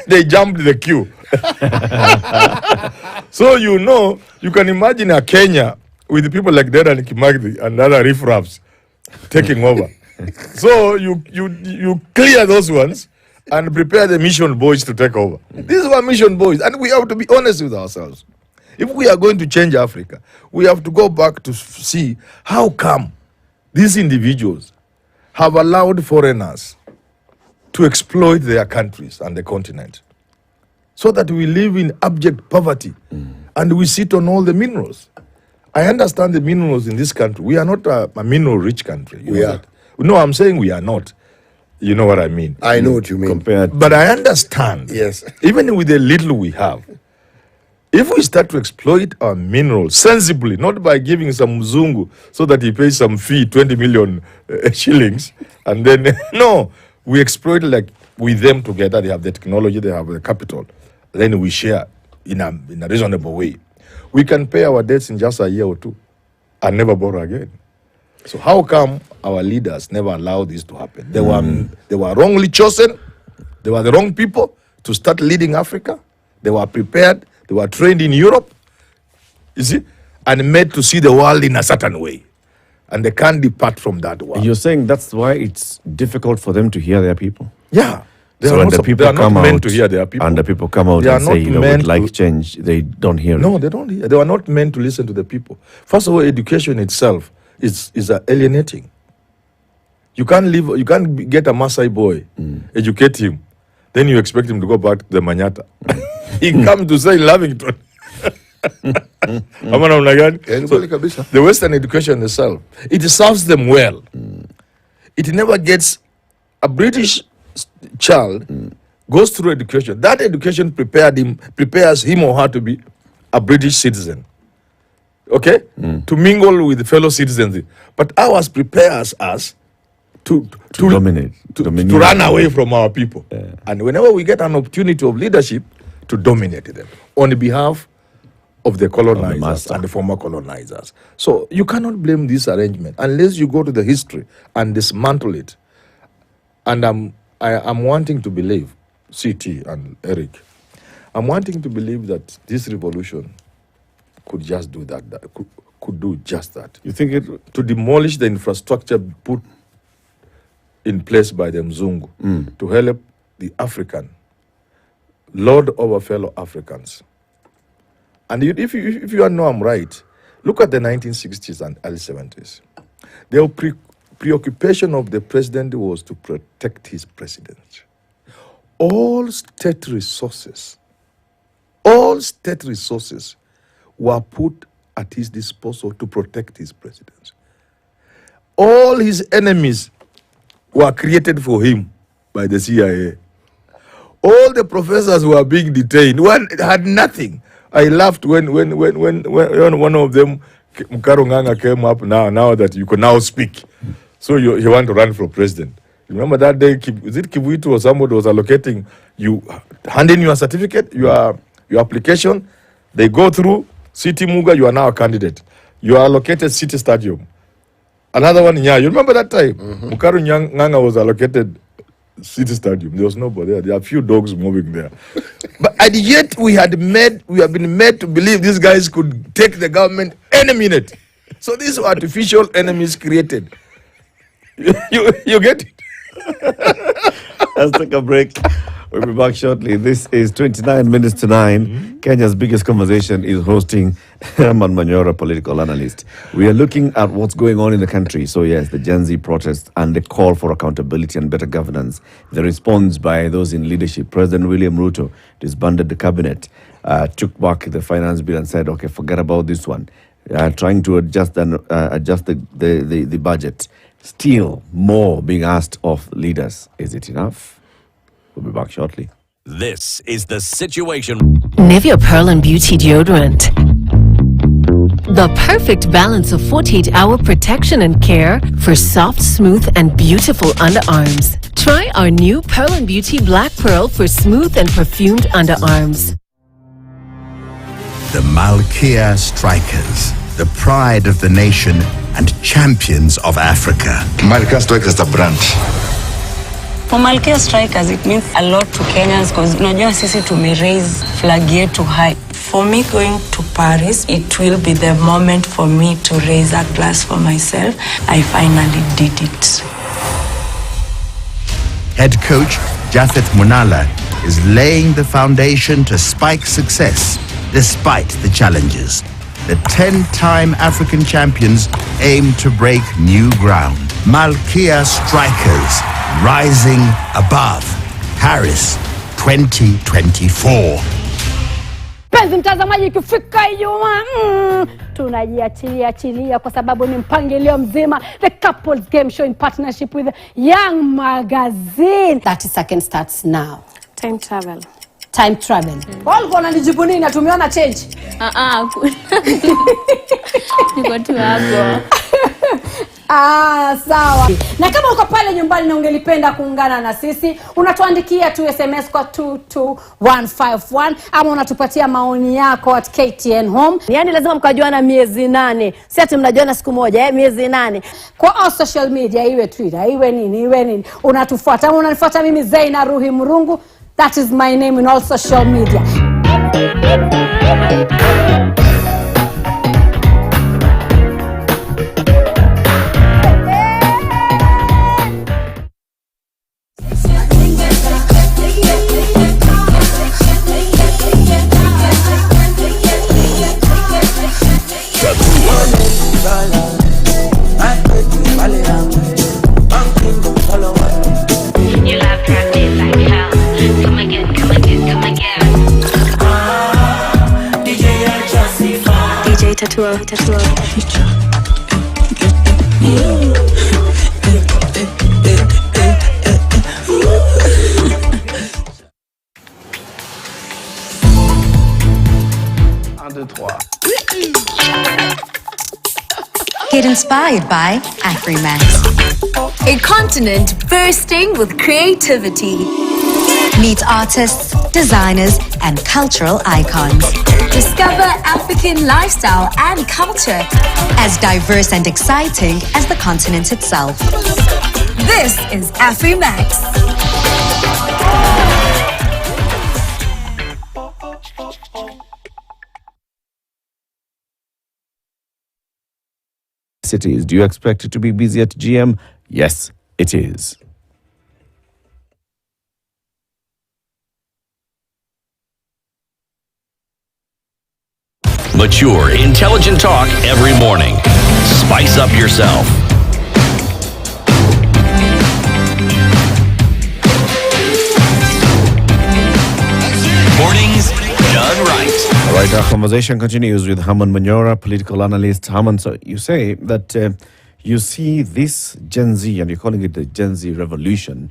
they jumped the queue. So you can imagine a Kenya with people like that and Kimagdi and other riffraffs taking over. So you clear those ones and prepare the mission boys to take over. These were mission boys, and we have to be honest with ourselves. If we are going to change Africa, we have to go back to see how come these individuals have allowed foreigners to exploit their countries and the continent, so that we live in abject poverty and we sit on all the minerals. I understand the minerals in this country. We are not a mineral-rich country. We are. No, I'm saying we are not. You know what I mean? I know what you mean. But I understand. Yes. Even with the little we have, if we start to exploit our minerals sensibly, not by giving some mzungu so that he pays some fee, 20 million shillings, and then, no, we exploit like with them together. They have the technology, they have the capital. Then we share in a reasonable way. We can pay our debts in just a year or two and never borrow again. So how come our leaders never allowed this to happen? They were wrongly chosen. They were the wrong people to start leading Africa. They were prepared. They were trained in Europe, you see, and made to see the world in a certain way. And they can't depart from that world. You're saying that's why it's difficult for them to hear their people? Yeah. So when the people come out, to hear their people. And the people come out and say, we'd like change, they don't hear it. No, they don't hear. They were not meant to listen to the people. First of all, education itself is alienating. You can't get a Maasai boy, educate him, then you expect him to go back to the Manyata. He comes to say Lavington. The Western education itself, it serves them well. It never gets a British child goes through education. That education prepares him or her to be a British citizen. Okay? To mingle with fellow citizens. But ours prepares us to dominate. To run away from our people. Yeah. And whenever we get an opportunity of leadership, to dominate them on behalf of the colonizers and the former colonizers. So you cannot blame this arrangement unless you go to the history and dismantle it. And I'm wanting to believe, CT and Eric, I'm wanting to believe that this revolution could just do that could do just that. You think it... To demolish the infrastructure put in place by the Mzungu to help the African lord over fellow Africans. And if you know I'm right, look at the 1960s and early 70s. The preoccupation of the president was to protect his presidency. All state resources were put at his disposal to protect his presidency. All his enemies were created for him by the CIA. All the professors who were being detained had nothing. I laughed when one of them, Mkarunganga, came up now that you can now speak. So you want to run for president. Remember that day, is it Kivuitu or somebody was allocating, you hand in your certificate, your application, they go through, City Muga, you are now a candidate. You are allocated City Stadium. Another one, yeah, you remember that time? Mkarunganga was allocated City Stadium. There was nobody there. There are a few dogs moving there. And yet we have been made to believe these guys could take the government any minute. So these were artificial enemies created. You get it? Let's take a break. We'll be back shortly. This is 29 minutes to 9. Kenya's biggest conversation is hosting Herman Manyora, political analyst. We are looking at what's going on in the country. So yes, the Gen Z protests and the call for accountability and better governance. The response by those in leadership. President William Ruto disbanded the cabinet, took back the finance bill and said, okay, forget about this one. Trying to adjust the budget. Still more being asked of leaders. Is it enough? We'll be back shortly. This is The Situation. Nivea Pearl and Beauty Deodorant. The perfect balance of 48-hour protection and care for soft, smooth, and beautiful underarms. Try our new Pearl and Beauty Black Pearl for smooth and perfumed underarms. The Malkia Strikers, the pride of the nation and champions of Africa. Malkia Strikers is a brand. For Malkia Strikers, it means a lot to Kenyans because unajua sisi raise flag yetu high. For me going to Paris, it will be the moment for me to raise a glass for myself. I finally did it. Head coach Jafeth Munala is laying the foundation to spike success despite the challenges. The 10-time African champions aim to break new ground. Malkia Strikers rising above. Paris 2024. Penzi mtazamaji, ikifika Ijumaa tunajiachilia kwa sababu ni mpangilio mzima, the couples game show in partnership with Young Magazine. 30 seconds starts now. Time travel. Walikuwa wananijibu nini na tumeona change? Niko tu hapo. Sawa. Na kama uko pale nyumbani na ungelipenda kuungana na sisi, unatuandikia tu SMS kwa 22151 ama unatupatia maoni yako at KTN Home. Yaani lazima mkajuana miezi 8. Si ati mnajuana siku moja, miezi 8. Kwa all social media, iwe Twitter, iwe nini. Unatufuata, ama unanifuata mimi Zaina Ruhi Murungu. That is my name in all social media. Tattoo. Get inspired by Afrimax. A continent bursting with creativity. Meet artists, designers, and cultural icons. Discover African lifestyle and culture. As diverse and exciting as the continent itself. This is Afrimax. Cities. Do you expect it to be busy at GM? Yes, it is. Mature, intelligent talk every morning. Spice up yourself. Mornings done right. All right, our conversation continues with Herman Manyora, political analyst. Herman, so you say that you see this Gen Z, and you're calling it the Gen Z revolution,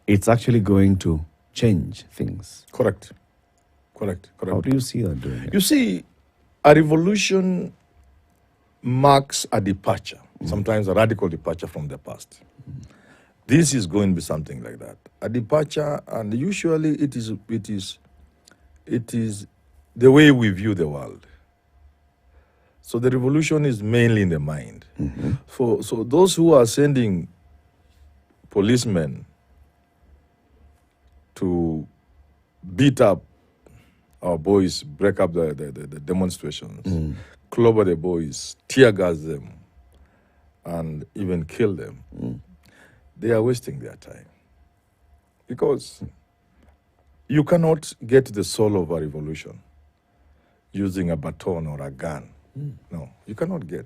it's actually going to change things. Correct. How do you see that doing it? You see, a revolution marks a departure, sometimes a radical departure from the past. This is going to be something like that. A departure, and usually it is the way we view the world. So the revolution is mainly in the mind. So those who are sending policemen to beat up our boys, break up the demonstrations, clobber the boys, tear gas them, and even kill them, they are wasting their time. Because you cannot get the soul of a revolution using a baton or a gun. No, you cannot get.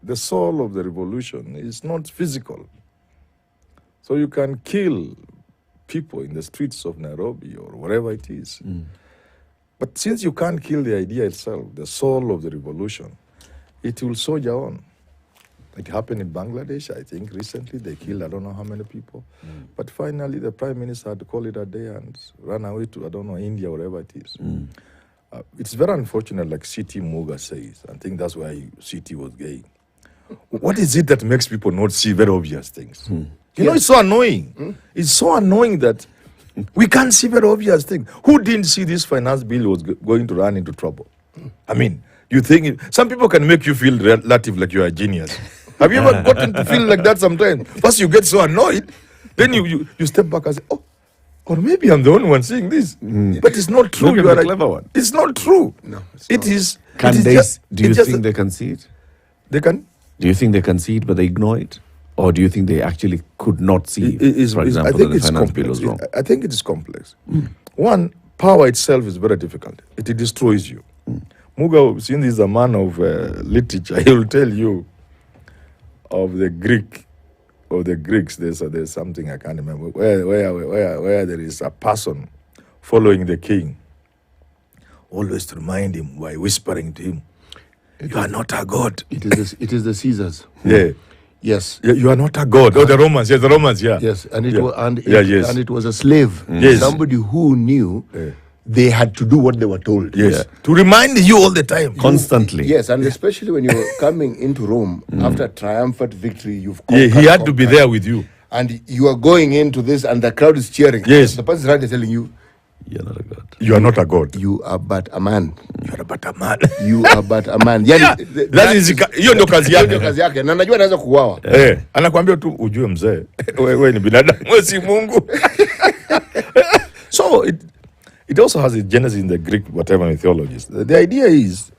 The soul of the revolution is not physical. So you can kill people in the streets of Nairobi or wherever it is. But since you can't kill the idea itself, the soul of the revolution, it will soldier on. It happened in Bangladesh, I think, recently. They killed I don't know how many people. But finally, the prime minister had to call it a day and run away to, I don't know, India, wherever it is. It's very unfortunate, like C.T. Muga says. I think that's why C.T. was gay. What is it that makes people not see very obvious things? You know, it's so annoying. It's so annoying that we can't see very obvious things. Who didn't see this finance bill was going to run into trouble? I mean, you think some people can make you feel relative like you're a genius. Have you ever gotten to feel like that sometimes? First, you get so annoyed Then you step back and say, oh, or maybe I'm the only one seeing this. But it's not true. Maybe You I'm are the clever one. It's not true. No, It is. Can it is they? just- Do you it's just think a- they concede? they can? Do you think they concede but they ignore it? Or do you think they actually could not see, for example, I think that the it's finance bill complex. was wrong? I think it is complex. One, power itself is very difficult. It destroys you. Muga, since he's a man of literature, he will tell you of the Greeks. There's something I can't remember where there is a person following the king, always to remind him by whispering to him, "You are not a god." It is the Caesars. Yeah. Yes. You are not a god. Oh, the Romans. Yes, the Romans. Yeah. Yes, and it Yeah. was Yes. and it was a slave. Yes. Somebody who knew they had to do what they were told. Yes. To remind you all the time. Constantly. Yes, and especially when you're coming into Rome after a triumphant victory, you've Yeah, conquered, he had to be there with you. and you are going into this, and the crowd is cheering. Yes. The person right is telling you, You're not a god. You are not a god. you are but a man. You are but a man. You are but a man. Yani, Yeah, that is hiyo ndio kazi hiyo ndio yake. kazi yake, na najua anaweza kuuawa. Anakuambia tu ujue mzee, wewe ni binadamu, wewe si Mungu. So it also has a genesis in the Greek whatever mythologies. The idea is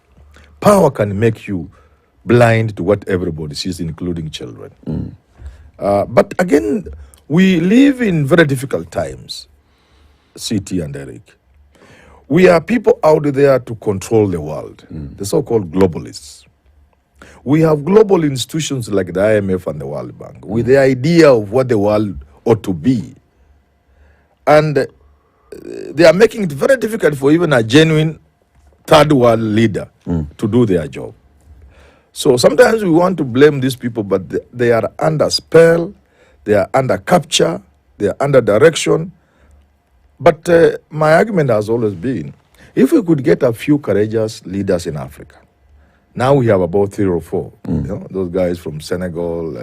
power can make you blind to what everybody sees, including children. But again, we live in very difficult times, CT and Eric. We are people out there to control the world, the so-called globalists. We have global institutions like the IMF and the World Bank with the idea of what the world ought to be. And they are making it very difficult for even a genuine third world leader to do their job. So sometimes we want to blame these people, but they are under spell, they are under capture, they are under direction. But my argument has always been, if we could get a few courageous leaders in Africa, now we have about 3 or 4. You know, those guys from Senegal,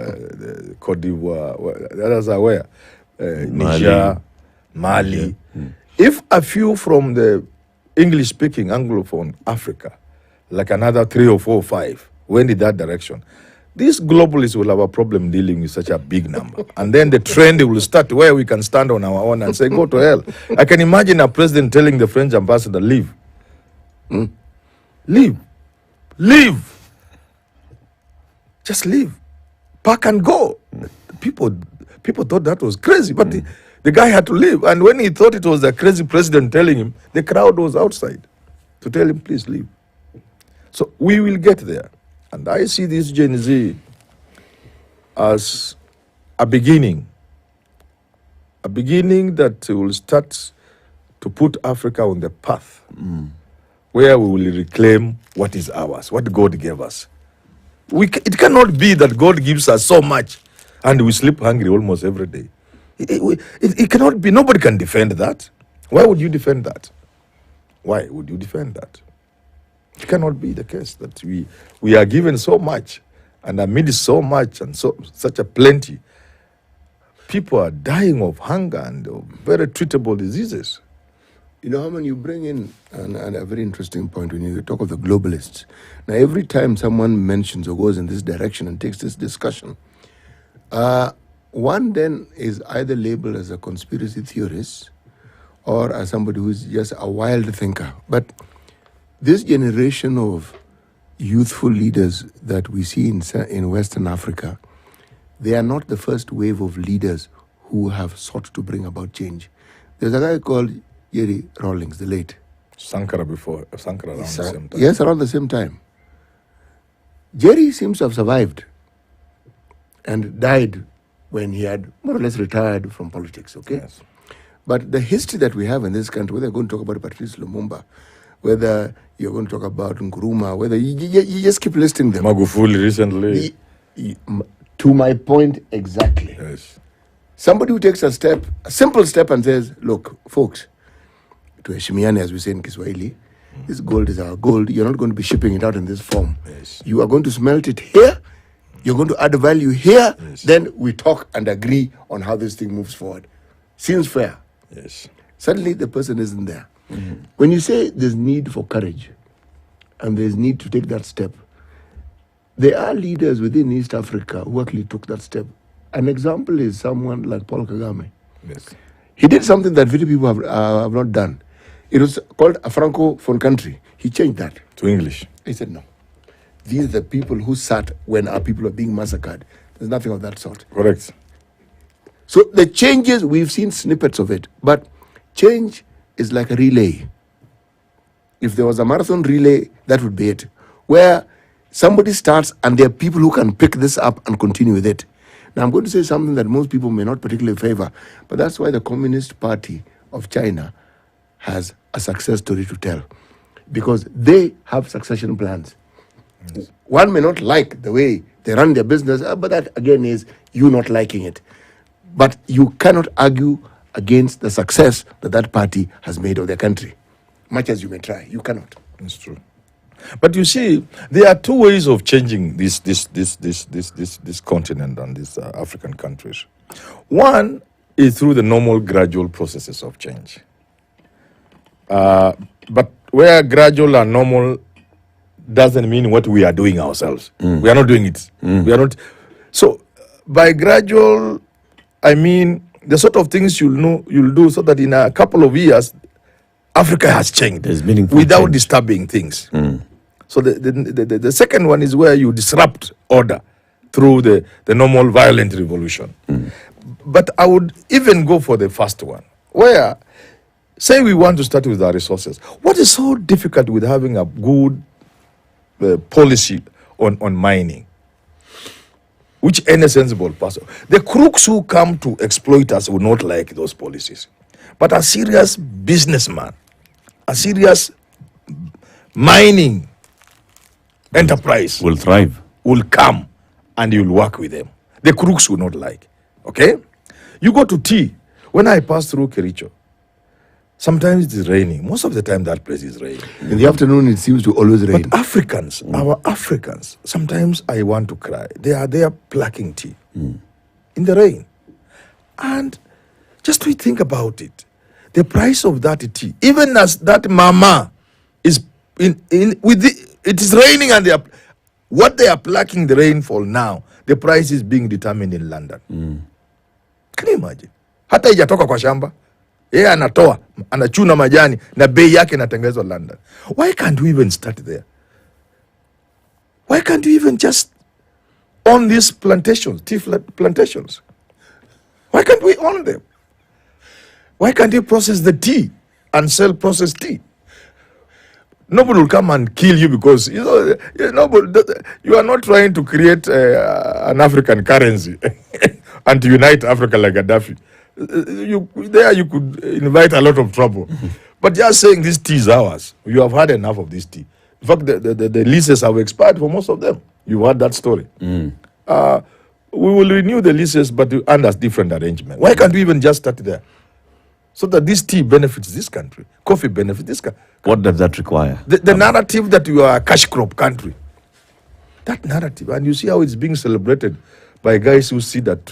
Cote d'Ivoire, the others are where? Niger, Mali. If a few from the English-speaking Anglophone Africa, like another 3 or 4 or 5, went in that direction, these globalists will have a problem dealing with such a big number. And then the trend will start where we can stand on our own and say, go to hell. I can imagine a president telling the French ambassador, leave. Leave. Leave. Just leave. Pack and go. People thought that was crazy, but the guy had to leave. And when he thought it was the crazy president telling him, the crowd was outside to tell him, please leave. So we will get there. And I see this Gen Z as a beginning that will start to put Africa on the path where we will reclaim what is ours, what God gave us. It cannot be that God gives us so much and we sleep hungry almost every day. It cannot be. Nobody can defend that. Why would you defend that? Why would you defend that? It cannot be the case that we are given so much, and amidst so much and such a plenty, people are dying of hunger and of very treatable diseases. You know, Haman, you bring in a very interesting point when you talk of the globalists. Now, every time someone mentions or goes in this direction and takes this discussion, one then is either labeled as a conspiracy theorist or as somebody who's just a wild thinker. But this generation of youthful leaders that we see in Western Africa, they are not the first wave of leaders who have sought to bring about change. There's a guy called Jerry Rawlings, the late. Sankara around the same time. Yes, around the same time. Jerry seems to have survived and died when he had more or less retired from politics, okay? Yes. But the history that we have in this country, whether you're going to talk about Patrice Lumumba, whether you're going to talk about Nkrumah, whether you just keep listing them. Magufuli recently. To my point exactly. Yes. Somebody who takes a simple step and says, look, folks, to heshimiane, as we say in Kiswahili, this gold is our gold. You're not going to be shipping it out in this form. Yes. You are going to smelt it here. You're going to add value here. Yes. Then we talk and agree on how this thing moves forward. Seems fair. Yes. Suddenly the person isn't there. When you say there's need for courage and there's need to take that step, there are leaders within East Africa who actually took that step An example is someone like Paul Kagame. Yes. He did something that very people have not done. It was called a francophone country. He changed that To English. He said, no. These are the people who sat when our people are being massacred. There's nothing of that sort. Correct. So the changes, we've seen snippets of it, but change is like a relay. If there was a marathon relay, that would be it. Where somebody starts and there are people who can pick this up and continue with it. Now I'm going to say something that most people may not particularly favor, but that's why the Communist Party of China has a success story to tell. Because they have succession plans. Yes. One may not like the way they run their business, but that again is you not liking it. But you cannot argue against the success that that party has made of their country. Much as you may try, you cannot. That's true. But you see, there are two ways of changing this continent and these African countries. One is through the normal gradual processes of change. But where gradual and normal doesn't mean what we are doing ourselves. We are not doing it. We are not. So by gradual, I mean the sort of things you'll do so that in a couple of years, Africa has changed without change. disturbing things. So the second one is where you disrupt order through the normal violent revolution. But I would even go for the first one, where, say we want to start with our resources. What is so difficult with having a good policy on mining? Which any sensible person. The crooks who come to exploit us will not like those policies. But a serious businessman, a serious mining enterprise will thrive, will come and you'll work with them. The crooks will not like. Okay? You go to tea. When I pass through Kericho, sometimes it is raining. Most of the time that place is raining. In the afternoon it seems to always rain. But Africans, our Africans, sometimes I want to cry. They are plucking tea in the rain. And just we think about it. The price of that tea, even as that mama is it is raining and what they are plucking the rainfall now, the price is being determined in London. Can you imagine? Hata ijatoka kwa shamba. Yeye anatoa, anachuna majani na bei yake inatengenezwa London. Why can't we even start there? Why can't we even just own these plantations, tea plantations? Why can't we own them? Why can't you process the tea and sell processed tea? Nobody will come and kill you because you are not trying to create an African currency and to unite Africa like Gaddafi. You could invite a lot of trouble. But just saying this tea is ours. You have had enough of this tea. In fact, the leases have expired for most of them. You heard that story. We will renew the leases, but under different arrangement. Why can't we even just start there? So that this tea benefits this country. Coffee benefits this country. What does that require? The narrative that you are a cash crop country. That narrative. And you see how it's being celebrated by guys who sit at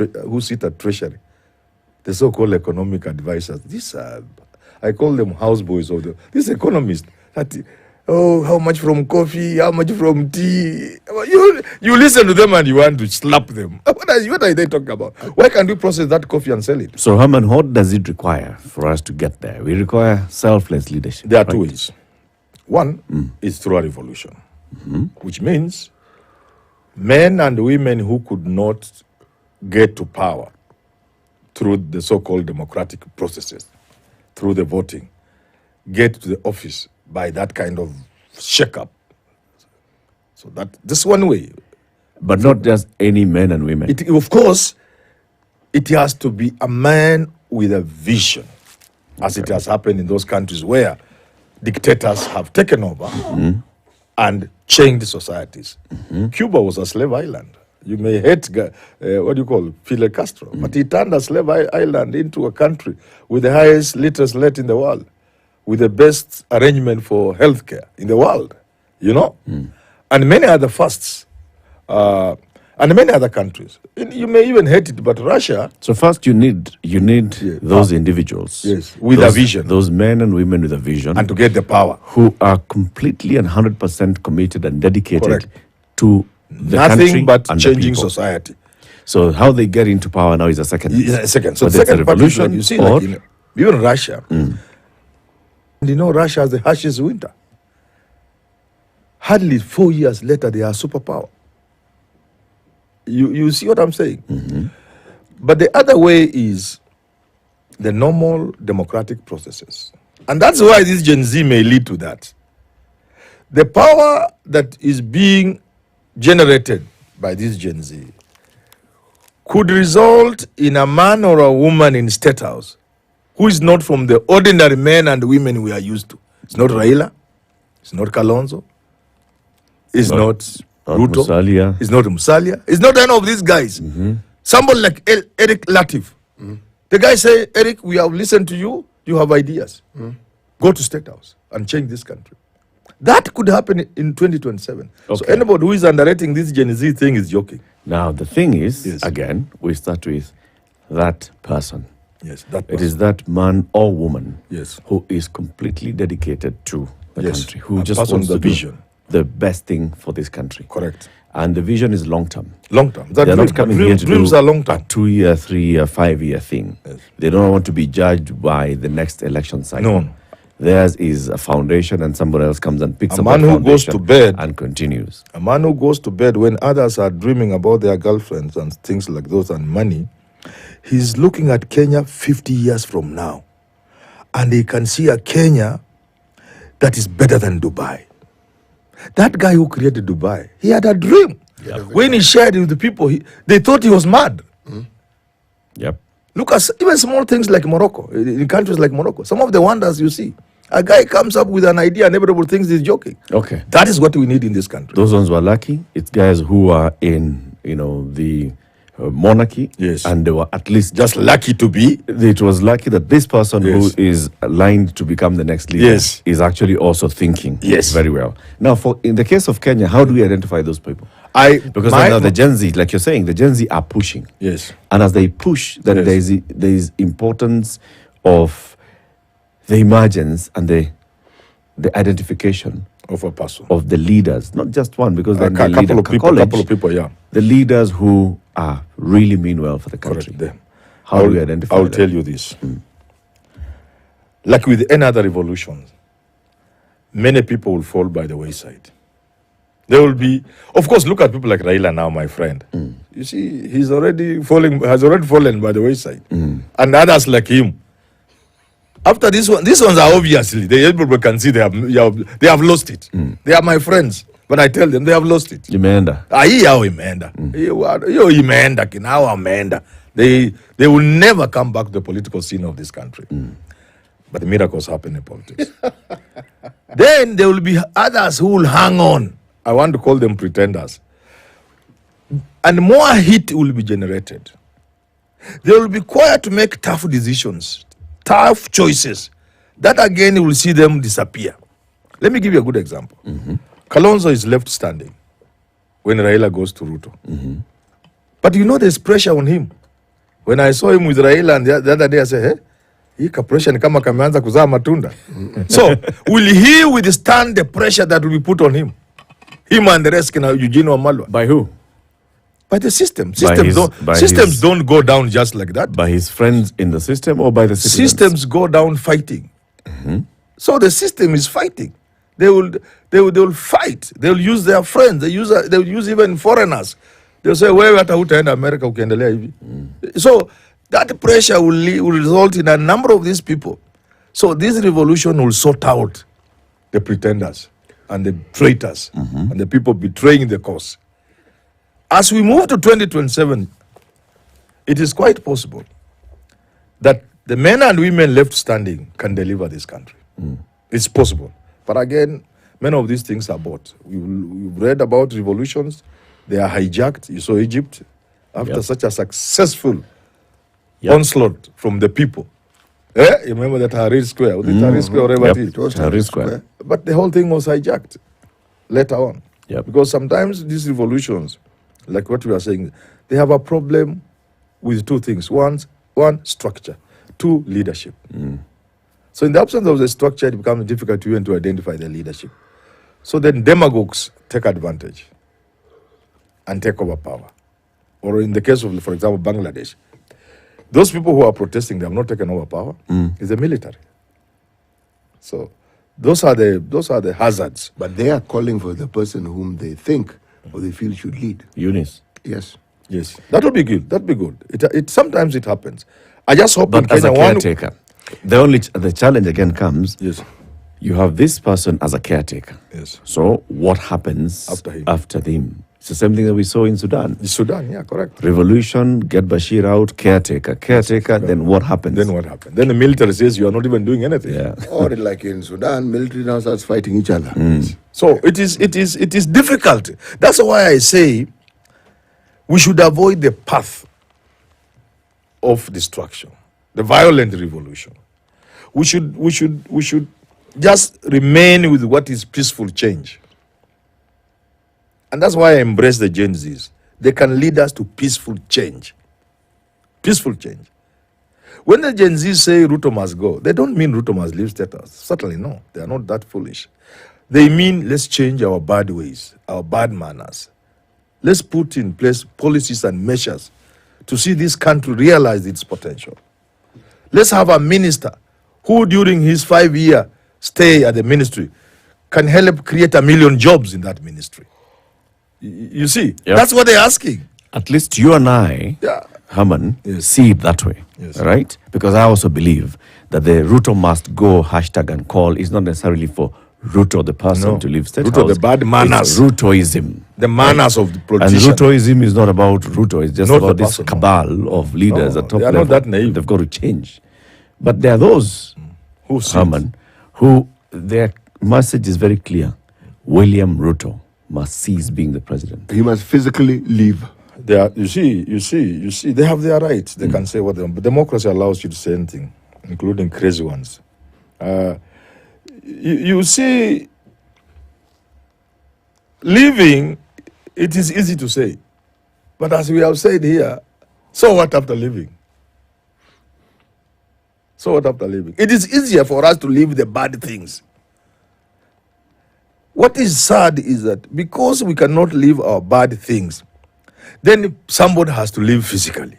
Treasury. The so-called economic advisors. These are, I call them houseboys. These economists. How much from coffee? How much from tea? You listen to them and you want to slap them. What are they talking about? Why can't we process that coffee and sell it? So, Herman, what does it require for us to get there? We require selfless leadership. There are two ways. One is through a revolution, which means men and women who could not get to power through the so-called democratic processes, through the voting, get to the office by that kind of shake-up. So this one way. But not just any men and women. Of course, it has to be a man with a vision, as it has happened in those countries where dictators have taken over and changed societies. Cuba was a slave island. You may hate, Fidel Castro, but he turned a slave island into a country with the highest literacy rate in the world, with the best arrangement for healthcare in the world, and many other firsts, and many other countries. You may even hate it, but Russia. So first, you need those individuals, with a vision, those men and women with a vision, and to get the power, who are completely and 100% committed and dedicated to the nothing country but and changing the people. society. So how they get into power now is a second. Yeah, second. So But the it's a second part is revolution like, you see, or- like even Russia, and you know, Russia has the harshest winter. Hardly 4 years later, they are superpower. You see what I'm saying? But the other way is the normal democratic processes. And that's why this Gen Z may lead to that. The power that is being generated by this Gen Z could result in a man or a woman in State House who is not from the ordinary men and women we are used to. It's not Raila, it's not Kalonzo, it's not Ruto, Musalia. it's not Musalia, it's not any of these guys. Somebody like Eric Latif. The guy say, Eric, we have listened to you, you have ideas. Go to State House and change this country. That could happen in 2027. So Okay. anybody who is underrating this Gen Z thing is joking. Now, the thing is, Yes. again, we start with that person. Yes, that It is that man or woman Yes. who is completely dedicated to the Yes. country, who A just person wants with to a do vision. the best thing for this country. Correct. And the vision is long term. Long term. That They're dream- not coming dream- here to dreams do are long a term. 2-year, 3-year, 5-year thing. Yes. They don't want to be judged by the next election cycle. No. Theirs is a foundation, and somebody else comes and picks A up man that who goes to foundation bed- and continues. A man who goes to bed when others are dreaming about their girlfriends and things like those and money, he's looking at Kenya 50 years from now. And he can see a Kenya that is better than Dubai. That guy who created Dubai, he had a dream. When he shared it with the people, they thought he was mad. Yep. Look at even small things like Morocco, in countries like Morocco. Some of the wonders you see. A guy comes up with an idea and everybody thinks he's joking. Okay. That is what we need in this country. Those ones were lucky. It's guys who are in, the monarchy. Yes. And they were at least Just lucky to be. It was lucky that this person Yes. who is aligned to become the next leader Yes. is actually also thinking Yes. very well. Now, in the case of Kenya, how do we identify those people? Because my- now the Gen Z, like you're saying, the Gen Z are pushing. Yes. And as they push, then Yes. there is importance of the emergence and the identification Of a person. of the leaders, not just one, because A then couple of people, yeah. the leaders who are really mean well for the country. Correct them. How do we identify I'll them? tell you this. Like with any other revolution, many people will fall by the wayside. There will be, of course, look at people like Raila now, my friend. You see, has already fallen by the wayside. And others like him. After this one, these ones are obviously, everybody can see they have lost it. They are my friends. But I tell them they have lost it. Imeenda. Hii yao imeenda. Hiyo imeenda kinao ameenda. They will never come back to the political scene of this country. But miracles happen in politics. Then there will be others who will hang on. I want to call them pretenders. And more heat will be generated. They will be required to make tough decisions, tough choices. That again, you will see them disappear. Let me give you a good example. Kalonzo is left standing when Raila goes to Ruto. But you know there's pressure on him. When I saw him with Raila and the other day, I said, hey, hii pressure ni kama kameanza kuzaa matunda. So, will he withstand the pressure that will be put on him? Him and the rest, Eugene Wamalwa. By who? By the system. By Systems don't go down just like that. By his friends in the system or by the citizens? Systems go down fighting. So the system is fighting. They will fight. They will use their friends. They will use even foreigners. They'll say, wewe hata hutaenda America ukiendelea hivi. So that pressure will result in a number of these people. So this revolution will sort out the pretenders and the traitors and the people betraying the cause. As we move to 2027, it is quite possible that the men and women left standing can deliver this country. It's possible. But again, many of these things are bought. We've read about revolutions. They are hijacked. You saw Egypt after such a successful onslaught from the people. You remember that Tahrir Square? Was it Tahrir Square or whatever it is? Tahrir Square. But the whole thing was hijacked later on. Yep. Because sometimes these revolutions, like what we are saying, they have a problem with two things. One, structure. Two, leadership. So in the absence of the structure, it becomes difficult to even to identify the leadership. So then demagogues take advantage and take over power. or in the case of, for example, Bangladesh, those people who are protesting, they have not taken over power. It's the military. So those are the hazards. But they are calling for the person whom they think or they feel should lead. Eunice. Yes. Yes, that would be good. That'd be good. It sometimes it happens. I just hope. But as a caretaker, the challenge again comes. Yes. You have this person as a caretaker. Yes. So what happens after him? It's the same thing that we saw in Sudan. Sudan, yeah, correct. Revolution, get Bashir out, caretaker, then what happens? Then what happens? Then the military says you are not even doing anything. Yeah. Or like in Sudan, military now starts fighting each other. So it is difficult. That's why I say we should avoid the path of destruction, the violent revolution. We should just remain with what is peaceful change. And that's why I embrace the Gen Zs. They can lead us to peaceful change. Peaceful change. When the Gen Zs say Ruto must go, they don't mean Ruto must leave status. Certainly no. They are not that foolish. They mean let's change our bad ways, our bad manners. Let's put in place policies and measures to see this country realize its potential. Let's have a minister who during his 5-year stay at the ministry can help create 1 million jobs in that ministry. You see, that's what they're asking. At least you and I, Herman, see it that way, right? Because I also believe that the Ruto must go hashtag and call is not necessarily for Ruto the person to leave State Ruto House. the bad manners. It's Rutoism. The manners of the politician. And Rutoism is not about Ruto. It's just Not about the this person, cabal of leaders at top they are level. not that naive. They've got to change. But there are those, Who see Herman, who their message is very clear. William Ruto must cease being the president. He must physically leave. They are, you see, they have their rights. They can say what they want. But democracy allows you to say anything, including crazy ones. You see, leaving, it is easy to say. But as we have said here, so what after leaving? So what after leaving? It is easier for us to leave the bad things. What is sad is that because we cannot leave our bad things, then somebody has to live physically.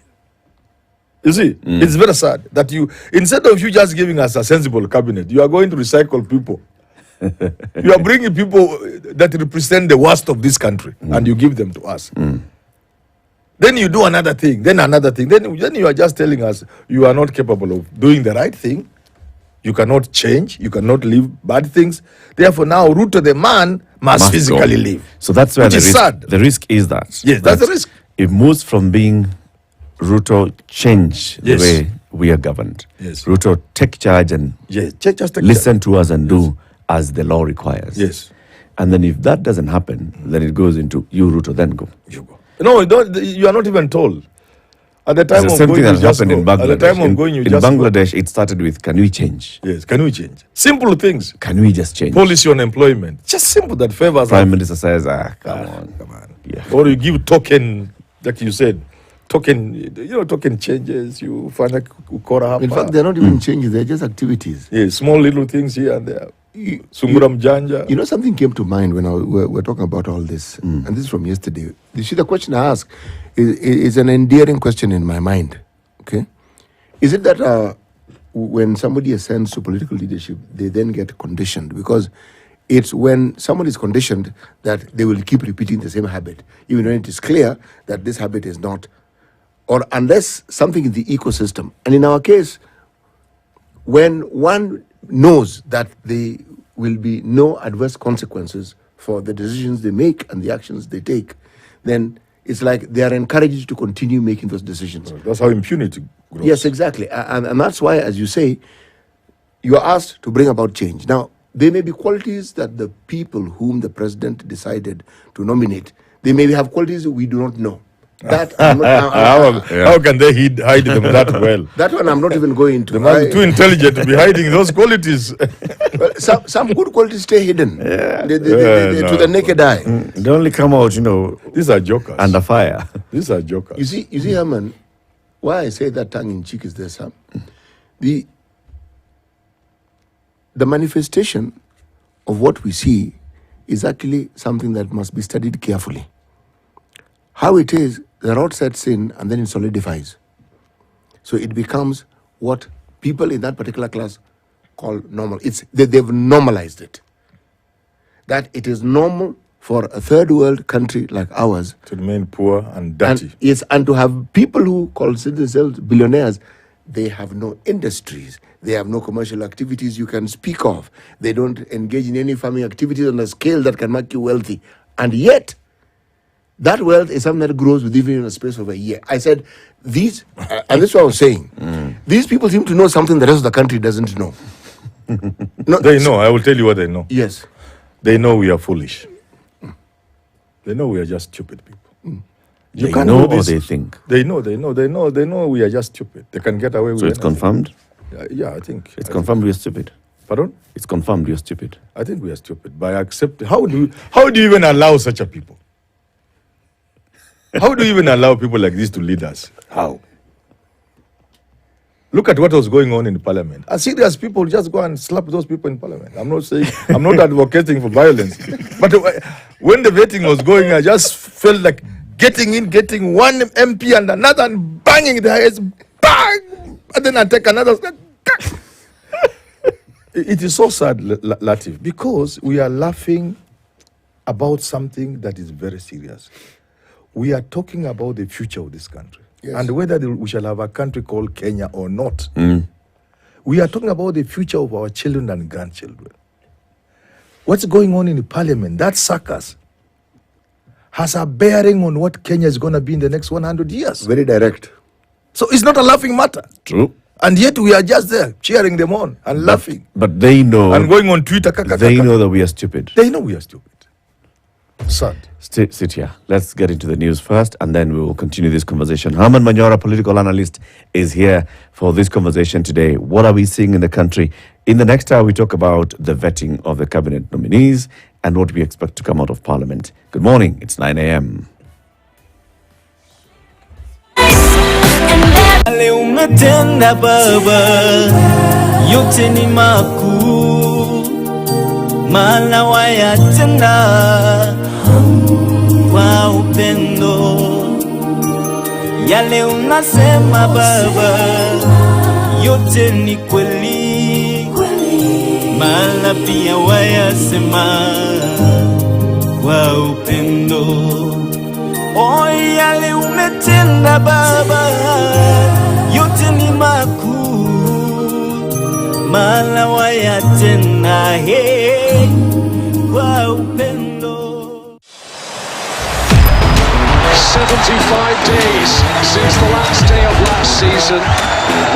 You see, it's very sad that you, instead of you just giving us a sensible cabinet, you are going to recycle people. You are bringing people that represent the worst of this country and you give them to us. Then you do another thing, then another thing. Then you are just telling us you are not capable of doing the right thing. You cannot change. You cannot leave bad things. Therefore, now Ruto the man must physically go. leave. So that's where the risk is that. Yes, that's the risk. It moves from being Ruto change the way we are governed. Yes. Ruto take charge and listen to us and do as the law requires. Yes. And then if that doesn't happen, then it goes into you Ruto, then go. You go. No, you are not even told. At the time It's of the same going, thing you that just happened go. in Bangladesh. At the time of going, you in just Bangladesh, go. it started with, can we change? Yes, can we change? Simple things. Can we just change? Policy on employment. Just simple that favors. Prime Minister says, come on. Yeah. Or you give token, like you said, token changes. You find a In fact, they're not even changes, they're just activities. Yeah, small little things here and there. Sunguram Janja. You know, something came to mind when we're talking about all this, and this is from yesterday. You see, the question I ask is an endearing question in my mind. Okay, is it that when somebody ascends to political leadership, they then get conditioned? Because it's when someone is conditioned that they will keep repeating the same habit, even when it is clear that this habit is not, or unless something in the ecosystem. And in our case, when one knows that there will be no adverse consequences for the decisions they make and the actions they take, then it's like they are encouraged to continue making those decisions. That's how impunity grows. Yes, exactly. And that's why, as you say, you are asked to bring about change. Now, there may be qualities that the people whom the president decided to nominate, they may have qualities that we do not know. That how can they hide them that well? That one I'm not even going to. They must be too intelligent to be hiding those qualities. Well, some good qualities stay hidden to the naked eye. They only come out, These are jokers. under fire. These are jokers. You see, Herman, why I say that tongue in cheek is this, the manifestation of what we see is actually something that must be studied carefully. how it is, the rot sets in and then it solidifies. So it becomes what people in that particular class call normal. They've normalized it. That it is normal for a third world country like ours to remain poor and dirty. And to have people who consider themselves billionaires, they have no industries. They have no commercial activities you can speak of. They don't engage in any farming activities on a scale that can make you wealthy. And yet, that wealth is something that grows within a space of a year. I said, these, and this is what I was saying, these people seem to know something the rest of the country doesn't know. No, they know. I will tell you what they know. Yes. They know we are foolish. They know we are just stupid people. You can't know or they think? They know we are just stupid. They can get away with it. So it's confirmed? Yeah, I think. It's confirmed we are stupid. Pardon? It's confirmed we are stupid. I think we are stupid. By accepting, how do you even allow such a people? How do you even allow people like this to lead us? How? Look at what was going on in the parliament. As serious people just go and slap those people in parliament. I'm not advocating for violence. But when the vetting was going, I just felt like getting one MP and another and banging their heads, bang! And then I take another. It is so sad, Latif, because we are laughing about something that is very serious. We are talking about the future of this country. Yes. And whether we shall have a country called Kenya or not. We are talking about the future of our children and grandchildren. What's going on in the parliament, that circus, has a bearing on what Kenya is going to be in the next 100 years. Very direct. So it's not a laughing matter. True. And yet we are just there, cheering them on and laughing. But they know. And going on Twitter. They know that we are stupid. They know we are stupid. Sad. Sit here. Let's get into the news first, and then we will continue this conversation. Herman Manyora, political analyst, is here for this conversation today. What are we seeing in the country? In the next hour, we talk about the vetting of the cabinet nominees and what we expect to come out of Parliament. Good morning. It's 9 a.m. Umetenda baba, yote ni makuu, maana wayatenda kwa upendo. Yale unasema baba, yote ni kweli, maana pia wayasema kwa upendo. Oh, yale umetenda baba, yote ni makuu, maana wayatenda kwa upendo. 75 days since the last day of last season.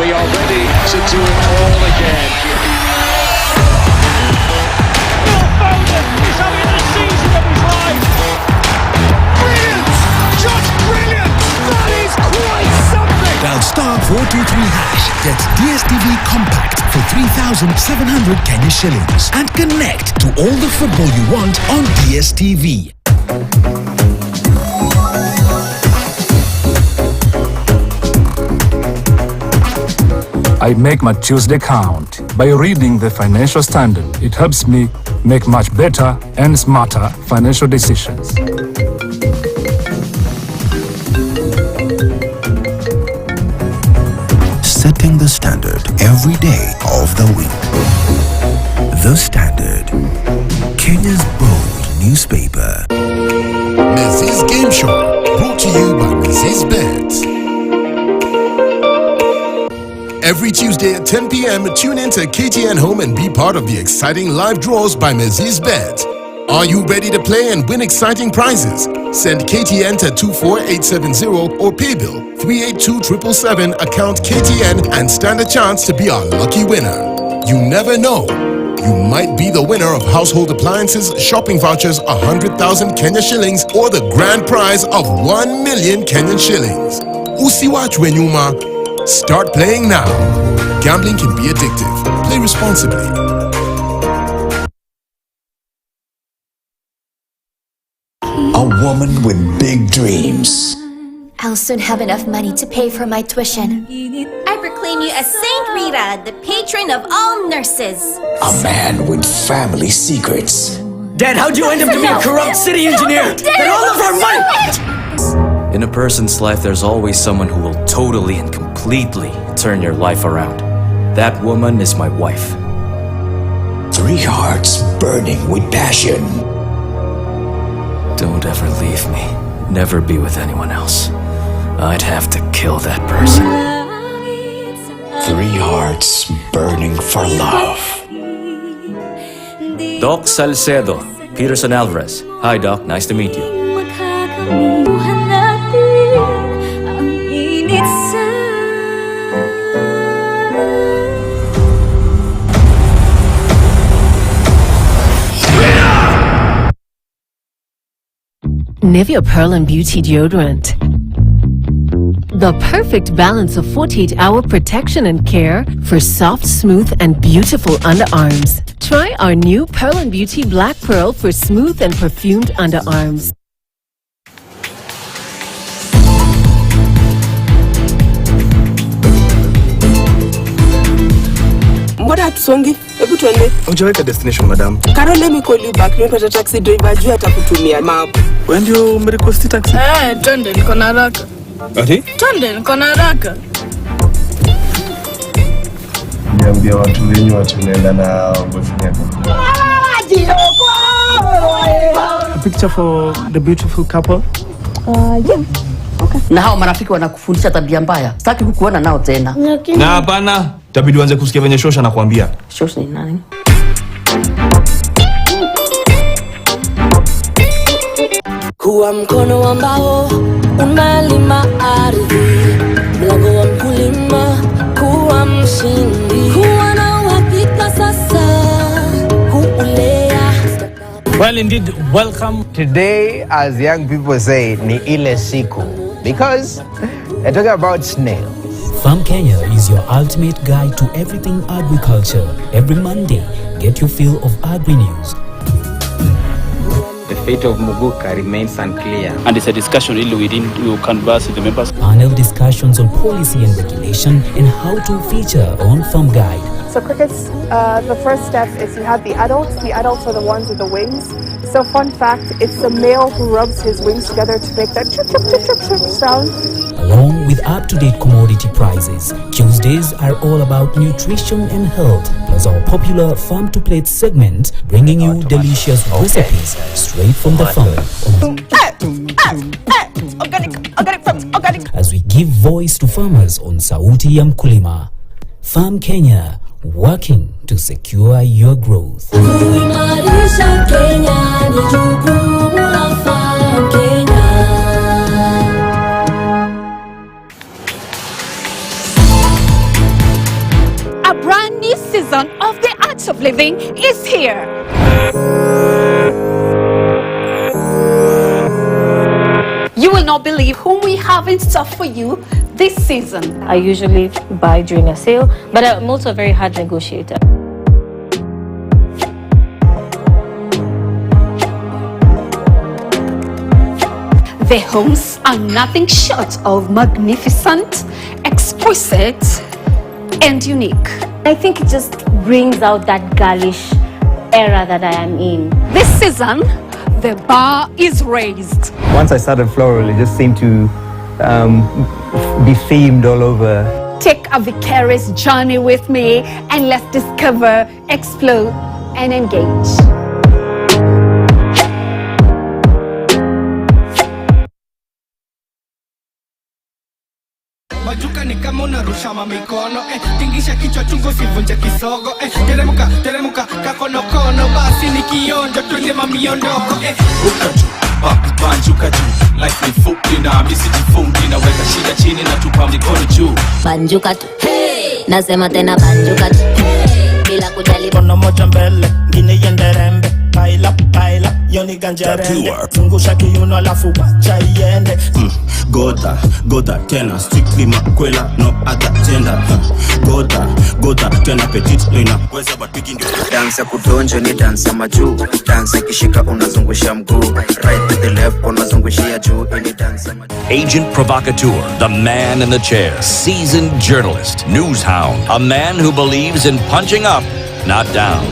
We are ready to do it all again. Phil Foden is having the season of his life. Brilliant! Just brilliant! That is quite something! Dial *423#. Get DSTV Compact for 3,700 Kenya shillings and connect to all the football you want on DSTV. I make my Tuesday count by reading the Financial Standard. It helps me make much better and smarter financial decisions. Setting the standard every day of the week. The Standard, Kenya's bold newspaper. Mrs. Game Show, brought to you by Mrs. Bet. Every Tuesday at 10 p.m., tune in to KTN Home and be part of the exciting live draws by Mrs. Bet. Are you ready to play and win exciting prizes? Send KTN to 24870 or pay bill 382777 account KTN and stand a chance to be our lucky winner. You never know. You might be the winner of household appliances, shopping vouchers, 100,000 Kenya shillings, or the grand prize of 1 million Kenyan shillings. Usiwachwe nyuma. Start playing now. Gambling can be addictive. Play responsibly. A woman with big dreams. I'll soon have enough money to pay for my tuition. I proclaim you as Saint Rita, the patron of all nurses. A man with family secrets. Dad, how'd you end up to be a corrupt city engineer? Dad, and all of our money? In a person's life, there's always someone who will totally and completely turn your life around. That woman is my wife. 3 hearts burning with passion. Don't ever leave me. Never be with anyone else. I'd have to kill that person. 3 hearts burning for love. Doc Salcedo, Peterson Alvarez. Hi, Doc. Nice to meet you. Nivea Pearl and Beauty Deodorant. The perfect balance of 48-hour protection and care for soft, smooth, and beautiful underarms. Try our new Pearl and Beauty Black Pearl for smooth and perfumed underarms. Mbona hatusongi? Hebu tuende. Hujaweka destination madam. Carol, let me call you back. Nimepata taxi driver juu atakutumia map. Wewe ndio umerequest taxi? Twende, niko na haraka. Ati? Twende, niko na haraka. Niambia watu wenyu watunaenda na boyfriend yako. A picture for the beautiful couple? Yeah. Okay. Na hao marafiki wanakufundisha tabia mbaya. Sitaki kukuona nao tena. Na hapana, itabidi uanze kusikia venye Shosha anakuambia. Shosha ni nani? Kuwa mkono ambao unalima ardhi, mlango wa mkulima, kuwa mshindi, kuwa na uhakika sasa, kuulea. Well, indeed, welcome. Today, as young people say, ni ile siku, because they're talking about snails. Farm Kenya is your ultimate guide to everything agriculture. Every Monday, get your fill of agri-news. The fate of Muguka remains unclear. And it's a discussion really within you converse with the members. Panel discussions on policy and regulation and how to feature on Farm Guide. So crickets, the first step is you have the adults. The adults are the ones with the wings. So fun fact, it's the male who rubs his wings together to make that chirp, chirp, chirp, chirp, chirp sound. Along with up-to-date commodity prices, Tuesdays are all about nutrition and health, plus our popular Farm to Plate segment, bringing you delicious recipes straight from the farm. Organic fruits, organic. As we give voice to farmers on Sauti ya Mkulima. Farm Kenya, working to secure your growth. Kuimarisha Kenya ni jukumu la Farm Kenya. A brand new season of The Art of Living is here. You will not believe whom we have in store for you this season. I usually buy during a sale, but I'm also a very hard negotiator. The homes are nothing short of magnificent, exquisite, and unique. I think it just brings out that girlish era that I am in. This season, the bar is raised. Once I started Floral, it just seemed to be themed all over. Take a vicarious journey with me and let's discover, explore, and engage. Majuka ni kama unarusha mamikono tingisha kichwa chungo sivunje kisogo teremuka teremuka kakonokono basi ni kionjo twende mamiondoko banjuka juu life ni fupi na misi jifungi na weka shida chini na tupa mikono juu banjuka tu hey! Nasema tena banjuka tu hey! Bila kujali kono moja mbele ngine yenderembe paila paila yoni ganjarende zungusha kiuno alafu wacha iende Goda tena strictly makwela no other gender Goda tena petit ina weza but picking you dance ya kudonjo ni dance ya majuu dance ikishika unazungusha mguu right to the left unazungushia juu ili dance ya majuu. Agent Provocateur, the man in the chair, seasoned journalist, news hound, a man who believes in punching up, not down.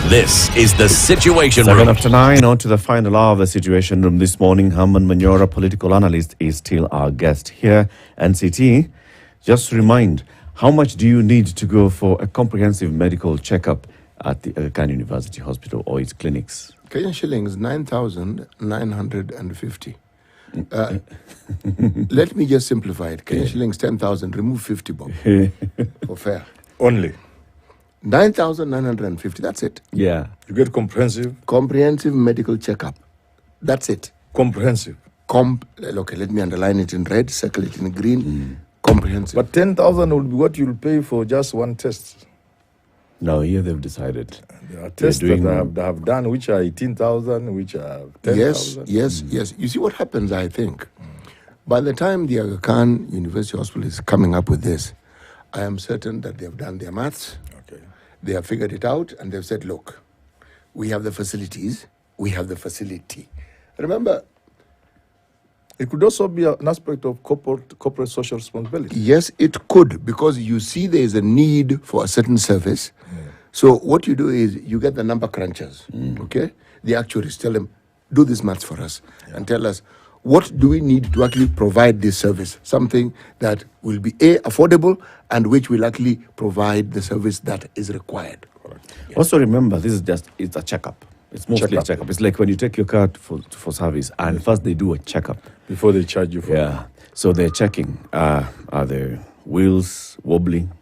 This is the Situation 7 Room. after 9, on to the final hour of the Situation Room this morning. Herman Manyora, political analyst, is still our guest here. NCT, just remind, how much do you need to go for a comprehensive medical checkup at the Aga Khan University Hospital or its clinics? Kenyan shillings, 9,950. Let me just simplify it. Kenyan shillings, 10,000. Remove 50 bob for fair. Only 9,950. That's it. Yeah. You get comprehensive medical checkup. That's it. Comprehensive. Okay, let me underline it in red, circle it in green. Comprehensive. But 10,000 would be what you'll pay for just one test. No, here they've decided. There are tests that they have done, which are 18,000, which are 10,000. Yes. You see what happens, I think. By the time the Aga Khan University Hospital is coming up with this, I am certain that they've done their maths. Okay. They have figured it out, and they've said, look, we have the facilities, we have the facility. Remember, it could also be an aspect of corporate social responsibility. Yes, it could, because you see there is a need for a certain service. So what you do is you get the number crunchers, okay? The actuaries tell them, do this maths for us and tell us, what do we need to actually provide this service? Something that will be affordable and which will actually provide the service that is required. Correct. Yes. Also remember, it's a checkup. It's mostly a checkup. It's like when you take your car for service, and first they do a checkup. Before they charge you for it. Yeah. So they're checking, are the wheels wobbling?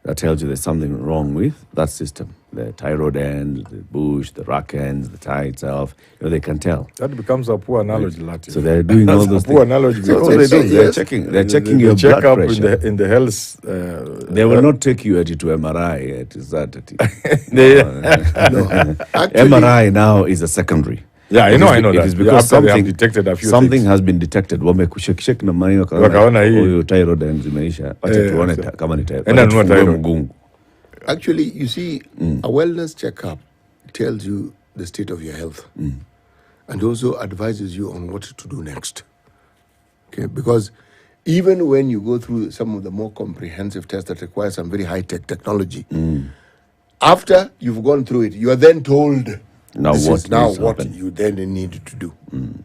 That tells you there's something wrong with that system. The tie rod end, the bush, the rack ends, the tie itself. They can tell. That becomes a poor analogy, Latin. So they're doing all those poor things. analogy. So Because they're checking. They're checking your blood pressure. In the health. They will not take you to MRI. It is that. MRI now is a secondary. Yeah, I know that. It is because something detected a few things has been detected. Wamekushek na mayo wakaona hii thyroid end zimeisha. Acha tuone kama ni thyroid. Actually, you see, a wellness checkup tells you the state of your health and also advises you on what to do next. Okay, because even when you go through some of the more comprehensive tests that require some very high-tech technology, after you've gone through it, you are then told what you then need to do.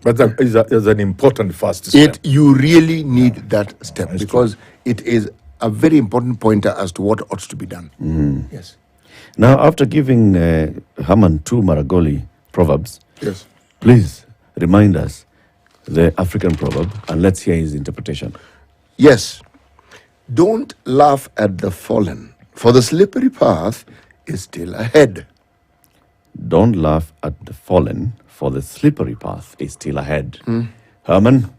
But that is an important first step. You really need that step because it is a very important pointer as to what ought to be done. Yes. Now, after giving Herman 2 Maragoli proverbs, yes, please remind us the African proverb and let's hear his interpretation. Yes. Don't laugh at the fallen, for the slippery path is still ahead. Don't laugh at the fallen, for the slippery path is still ahead. Herman,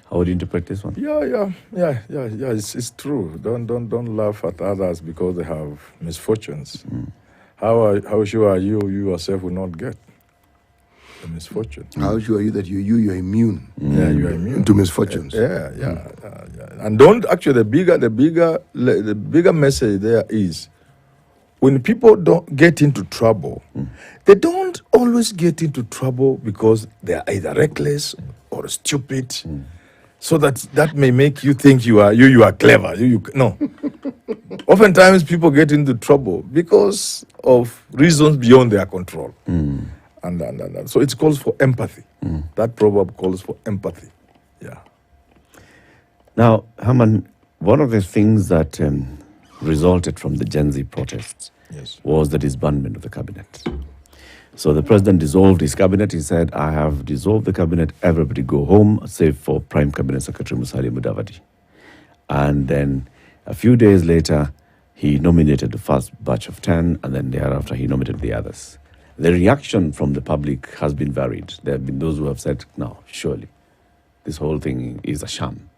how would you interpret this one? Yeah. It's true. Don't laugh at others because they have misfortunes. How sure are you yourself will not get the misfortune? How sure are you that you're immune? Yeah, you are immune to misfortunes. Yeah. And don't actually the bigger message there is, when people don't get into trouble, they don't always get into trouble because they are either reckless or stupid. So that may make you think you are clever. No. Oftentimes people get into trouble because of reasons beyond their control. And so it calls for empathy. That proverb calls for empathy. Yeah. Now, Herman, one of the things that resulted from the Gen Z protests was the disbandment of the cabinet. So the president dissolved his cabinet. He said, I have dissolved the cabinet. Everybody go home, save for Prime Cabinet Secretary Musalia Mudavadi. And then a few days later, he nominated the first batch of 10, and then thereafter he nominated the others. The reaction from the public has been varied. There have been those who have said, no, surely, this whole thing is a sham.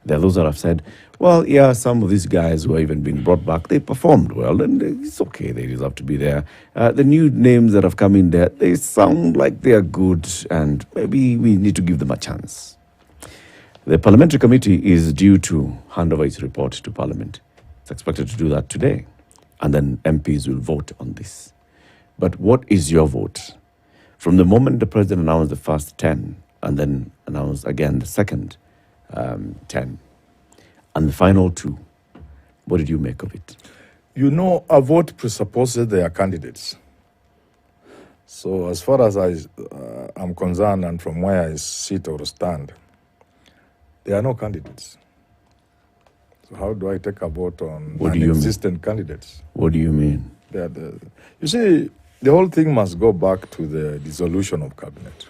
There are those that have said, well, yeah, some of these guys who are even being brought back, they performed well, and it's okay, they deserve to be there. The new names that have come in there, they sound like they are good, and maybe we need to give them a chance. The parliamentary committee is due to hand over its report to Parliament. It's expected to do that today, and then MPs will vote on this. But what is your vote? From the moment the president announced the first 10, and then announced again the second 10, and the final 2, what did you make of it? A vote presupposes they are candidates. So as far as I'm concerned, and from where I sit or stand, there are no candidates. So how do I take a vote on non-existent candidates? What do you mean? You see, the whole thing must go back to the dissolution of cabinet.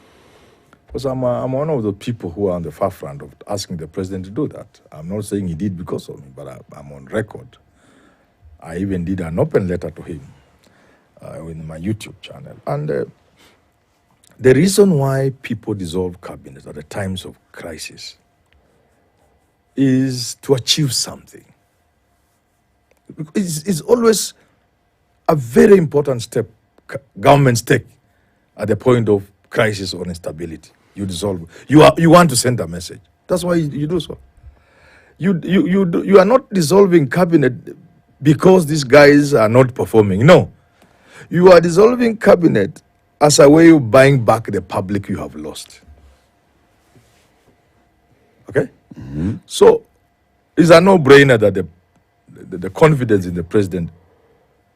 Because I'm one of the people who are on the far front of asking the president to do that. I'm not saying he did because of me, but I'm on record. I even did an open letter to him in my YouTube channel. And the reason why people dissolve cabinets at the times of crisis is to achieve something. It's always a very important step governments take at the point of crisis or instability. You dissolve. You want to send a message. That's why you do so. You are not dissolving cabinet because these guys are not performing. No. You are dissolving cabinet as a way of buying back the public you have lost. Okay? Mm-hmm. So it's a no-brainer that the confidence in the president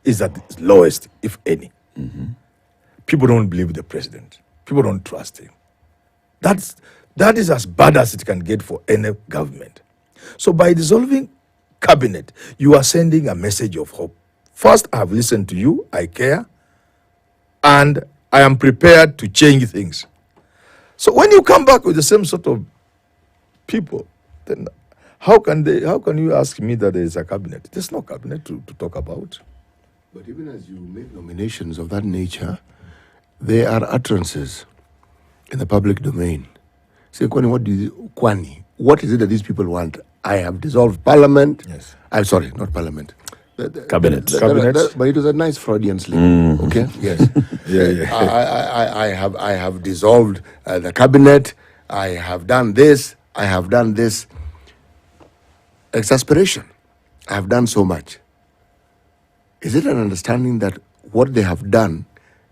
is at its lowest, if any. Mm-hmm. People don't believe the president. People don't trust him. That is as bad as it can get for any government. So by dissolving cabinet, you are sending a message of hope. First, I have listened to you, I care, and I am prepared to change things. So when you come back with the same sort of people, then how can you ask me that there is a cabinet? There's no cabinet to talk about. But even as you make nominations of that nature, there are utterances in the public domain. Say, Kwani, what is it that these people want? I have dissolved parliament. Yes. I'm sorry, not parliament. Cabinet. But it was a nice Freudian slip. Okay. Yes. I have dissolved the cabinet. I have done this. I have done this. Exasperation. I have done so much. Is it an understanding that what they have done,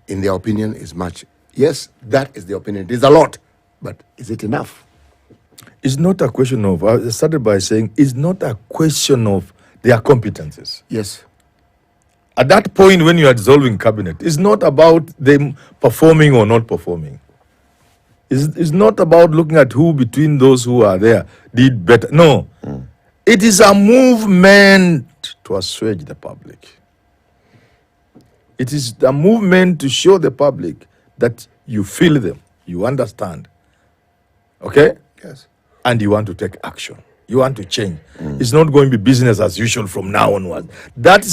in their opinion, is much? Yes, that is the opinion. It is a lot. But is it enough? It's not a question of, I started by saying, it's not a question of their competences. Yes. At that point when you are dissolving cabinet, it's not about them performing or not performing. It's not about looking at who between those who are there did better. No. It is a movement to assuage the public. It is a movement to show the public that you feel them, you understand. Okay? Yes. And you want to take action. You want to change. It's not going to be business as usual from now onward. That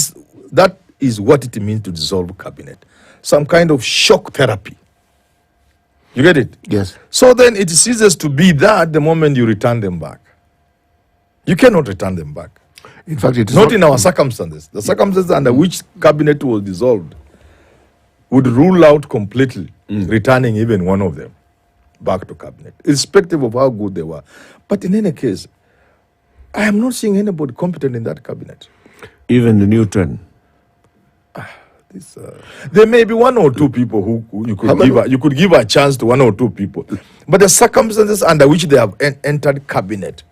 is what it means to dissolve cabinet. Some kind of shock therapy. You get it? Yes. So then it ceases to be that the moment you return them back. You cannot return them back. In fact, it is not in our circumstances. The circumstances under which cabinet was dissolved would rule out completely returning even one of them back to cabinet, irrespective of how good they were. But in any case, I am not seeing anybody competent in that cabinet. Even the new trend. There may be one or two people who you could give a chance to, one or two people. But the circumstances under which they have entered cabinet,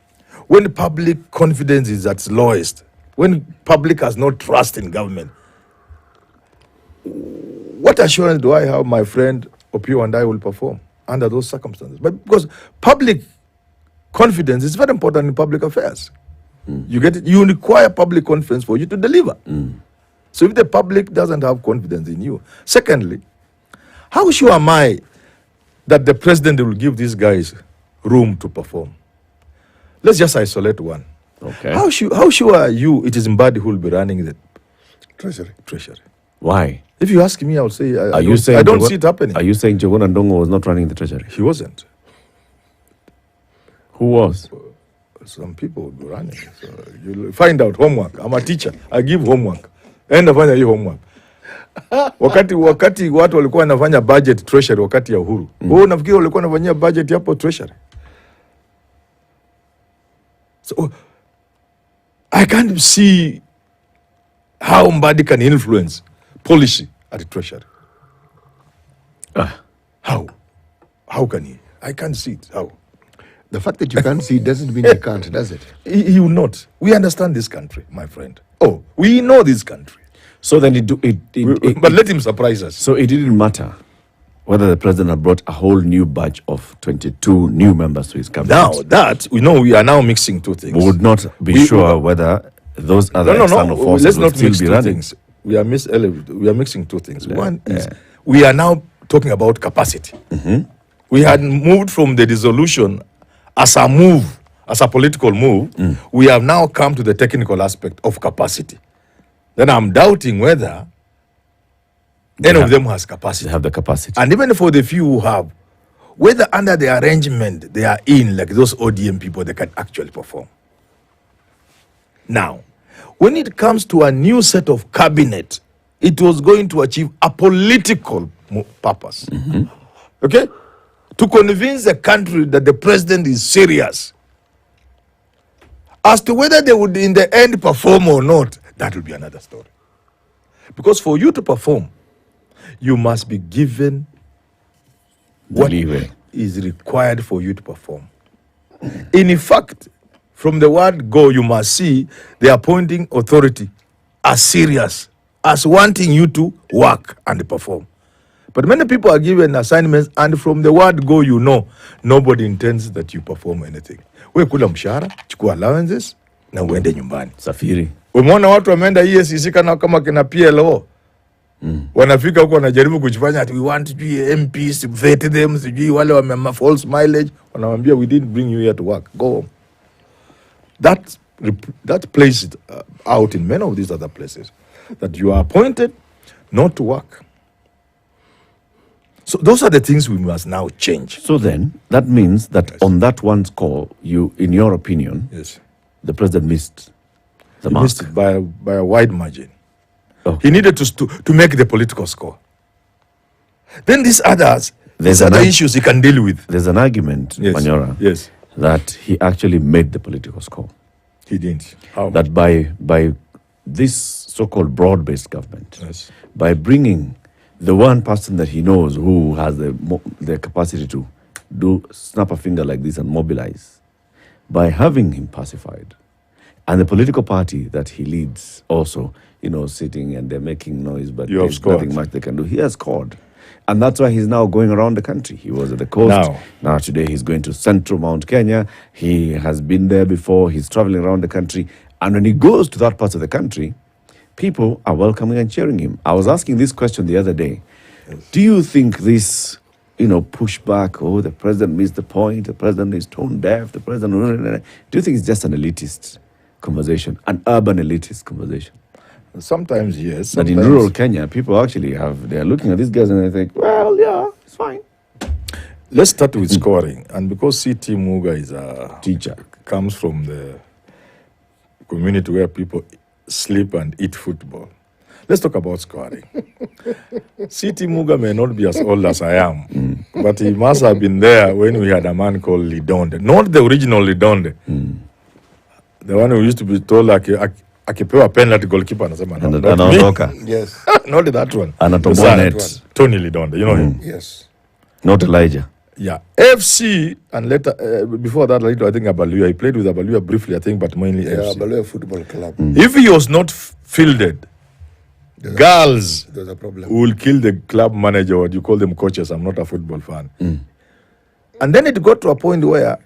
when public confidence is at its lowest, when public has no trust in government, what assurance do I have my friend Opio and I will perform under those circumstances? But because public confidence is very important in public affairs. You get it? You require public confidence for you to deliver. So if the public doesn't have confidence in you, secondly, how sure am I that the president will give these guys room to perform? Let's just isolate one. Okay. How sure are you it is Mbadi who will be running the treasury? Why? If you ask me, I'll say I don't see it happening. Are you saying Jogon Ndongo was not running the treasury? He wasn't. Who was? Some people will be running. So you'll find out. Homework. I'm a teacher. I give homework. Enda fanya hiyo homework. Wakati watu walikuwa wanafanya budget treasury wakati ya Uhuru. Wewe unafikiri walikuwa wanafanyia budget hapo treasury? So I can't see how Mbadi can influence policy at the treasury. How? How can he? I can't see it. How? The fact that you can't see it doesn't mean you can't, does it? He will not. We understand this country, my friend. Oh, we know this country. So then but let him surprise us. So it didn't matter whether the president had brought a whole new batch of 22 new members to his cabinet. Now that we are now mixing two things. We would not be sure whether those other external forces Let's will not still mix be two running. things. We are mixing two things. One is we are now talking about capacity. We had moved from the dissolution as a move, as a political move. We have now come to the technical aspect of capacity. Then I'm doubting whether any of them has capacity. They have the capacity. And even for the few who have, whether under the arrangement they are in, like those ODM people, they can actually perform. Now, when it comes to a new set of cabinet, it was going to achieve a political purpose. Okay? To convince the country that the president is serious. As to whether they would in the end perform or not, that will be another story. Because for you to perform, you must be given what is required for you to perform. In fact, from the word go, you must see the appointing authority as serious, as wanting you to work and perform. But many people are given assignments, and from the word go, you know, nobody intends that you perform anything. We kula mshahara, chukua allowances, na uende nyumbani. Safiri. Umeona watu wameenda EACC kama kina PLO. Wanafika huko wanajaribu kujifanya ati we want to be MPs, vet them, sijui wale wame false mileage. Wanawambia we didn't bring you here to work. Go home. That plays it out in many of these other places. That you are appointed not to work. So those are the things we must now change. So then, that means that on that one score, in your opinion, the president missed the mark. He missed it by a wide margin. He needed to make the political score. Then these other issues he can deal with. There's an argument, Manyora, that he actually made the political score. He didn't. How? That by this so-called broad-based government, by bringing the one person that he knows who has the capacity to snap a finger like this and mobilize, by having him pacified, and the political party that he leads also, sitting and they're making noise, but there's nothing much they can do. He has scored. And that's why he's now going around the country. He was at the coast. Now today he's going to central Mount Kenya. He has been there before. He's traveling around the country. And when he goes to that part of the country, people are welcoming and cheering him. I was asking this question the other day. Do you think this, pushback, the president missed the point, the president is tone deaf, the president... Do you think it's just an elitist conversation, an urban elitist conversation? Sometimes, yes. But in rural Kenya, people actually they're looking at these guys and they think, well, yeah, it's fine. Let's start with scoring. And because C.T. Muga is a teacher, comes from the community where people sleep and eat football. Let's talk about scoring. C.T. Muga may not be as old as I am, but he must have been there when we had a man called Lidonde. Not the original Lidonde. The one who used to be told like akipewa penalty goalkeeper anasema anaondoka. Yes. Not that one. Anatoboa net. Tony Lidonde, you know him? Yes. Not Elijah. Yeah. FC, and later, before that, later, I think Abaluya. He played with Abaluya briefly, I think, but mainly FC. Abaluya Football Club. If he was not fielded, girls there's a problem. will kill the club manager, or you call them coaches. I'm not a football fan. And then it got to a point where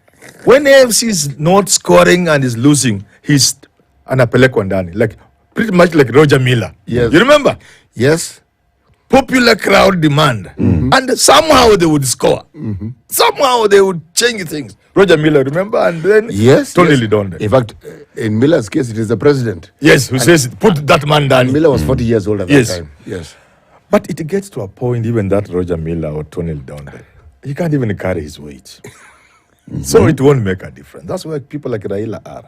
when AFC is not scoring and is losing, he's anapelekwa ndani, like pretty much like Roger Miller. Yes. You remember? Yes. Popular crowd demand. And somehow they would score. Somehow they would change things. Roger Miller, remember? And then Tony Lidonde. In fact, in Miller's case, it is the president. Yes, who says, put that man down. Miller was 40 years old at that time. Yes. But it gets to a point, even that Roger Miller or Tony Lidonde, he can't even carry his weight. So it won't make a difference. That's why people like Raila are.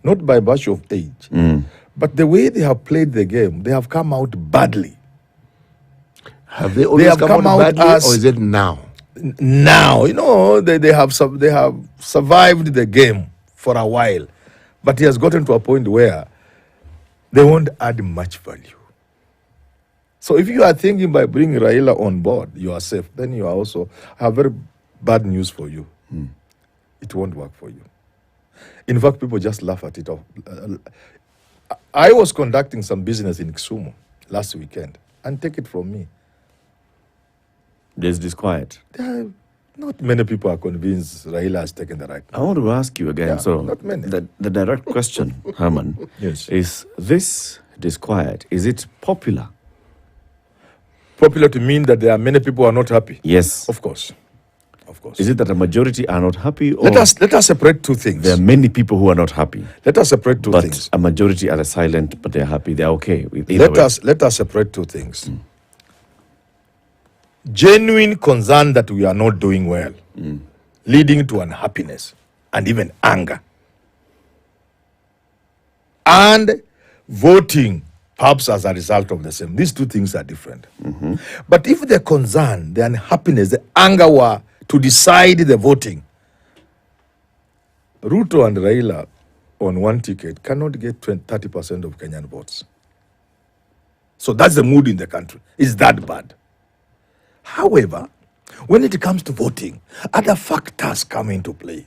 Not by virtue of age, but the way they have played the game, they have come out badly. Have they always come out badly, or is it now? Now, they have survived the game for a while, but he has gotten to a point where they won't add much value. So if you are thinking by bringing Raila on board, you are safe, then you are also have very bad news for you. It won't work for you. In fact, people just laugh at it. I was conducting some business in Kisumu last weekend, and take it from me. There's disquiet. Not many people are convinced Raila has taken the right. I want to ask you again. Yeah, so not many. The direct question, Herman, Yes. is this disquiet, is it popular? Popular to mean that there are many people who are not happy? Yes. Of course. Of course. Is it that a majority are not happy? Or Let us separate two things. There are many people who are not happy. Let us separate two things. But a majority are silent, but they're happy. They're okay with either way. Let us separate two things. Genuine concern that we are not doing well, leading to unhappiness and even anger. And voting perhaps as a result of the same. These two things are different. But if the concern, the unhappiness, the anger were to decide the voting, Ruto and Raila on one ticket cannot get 30% of Kenyan votes. So that's the mood in the country. It's that bad. However, when it comes to voting, other factors come into play.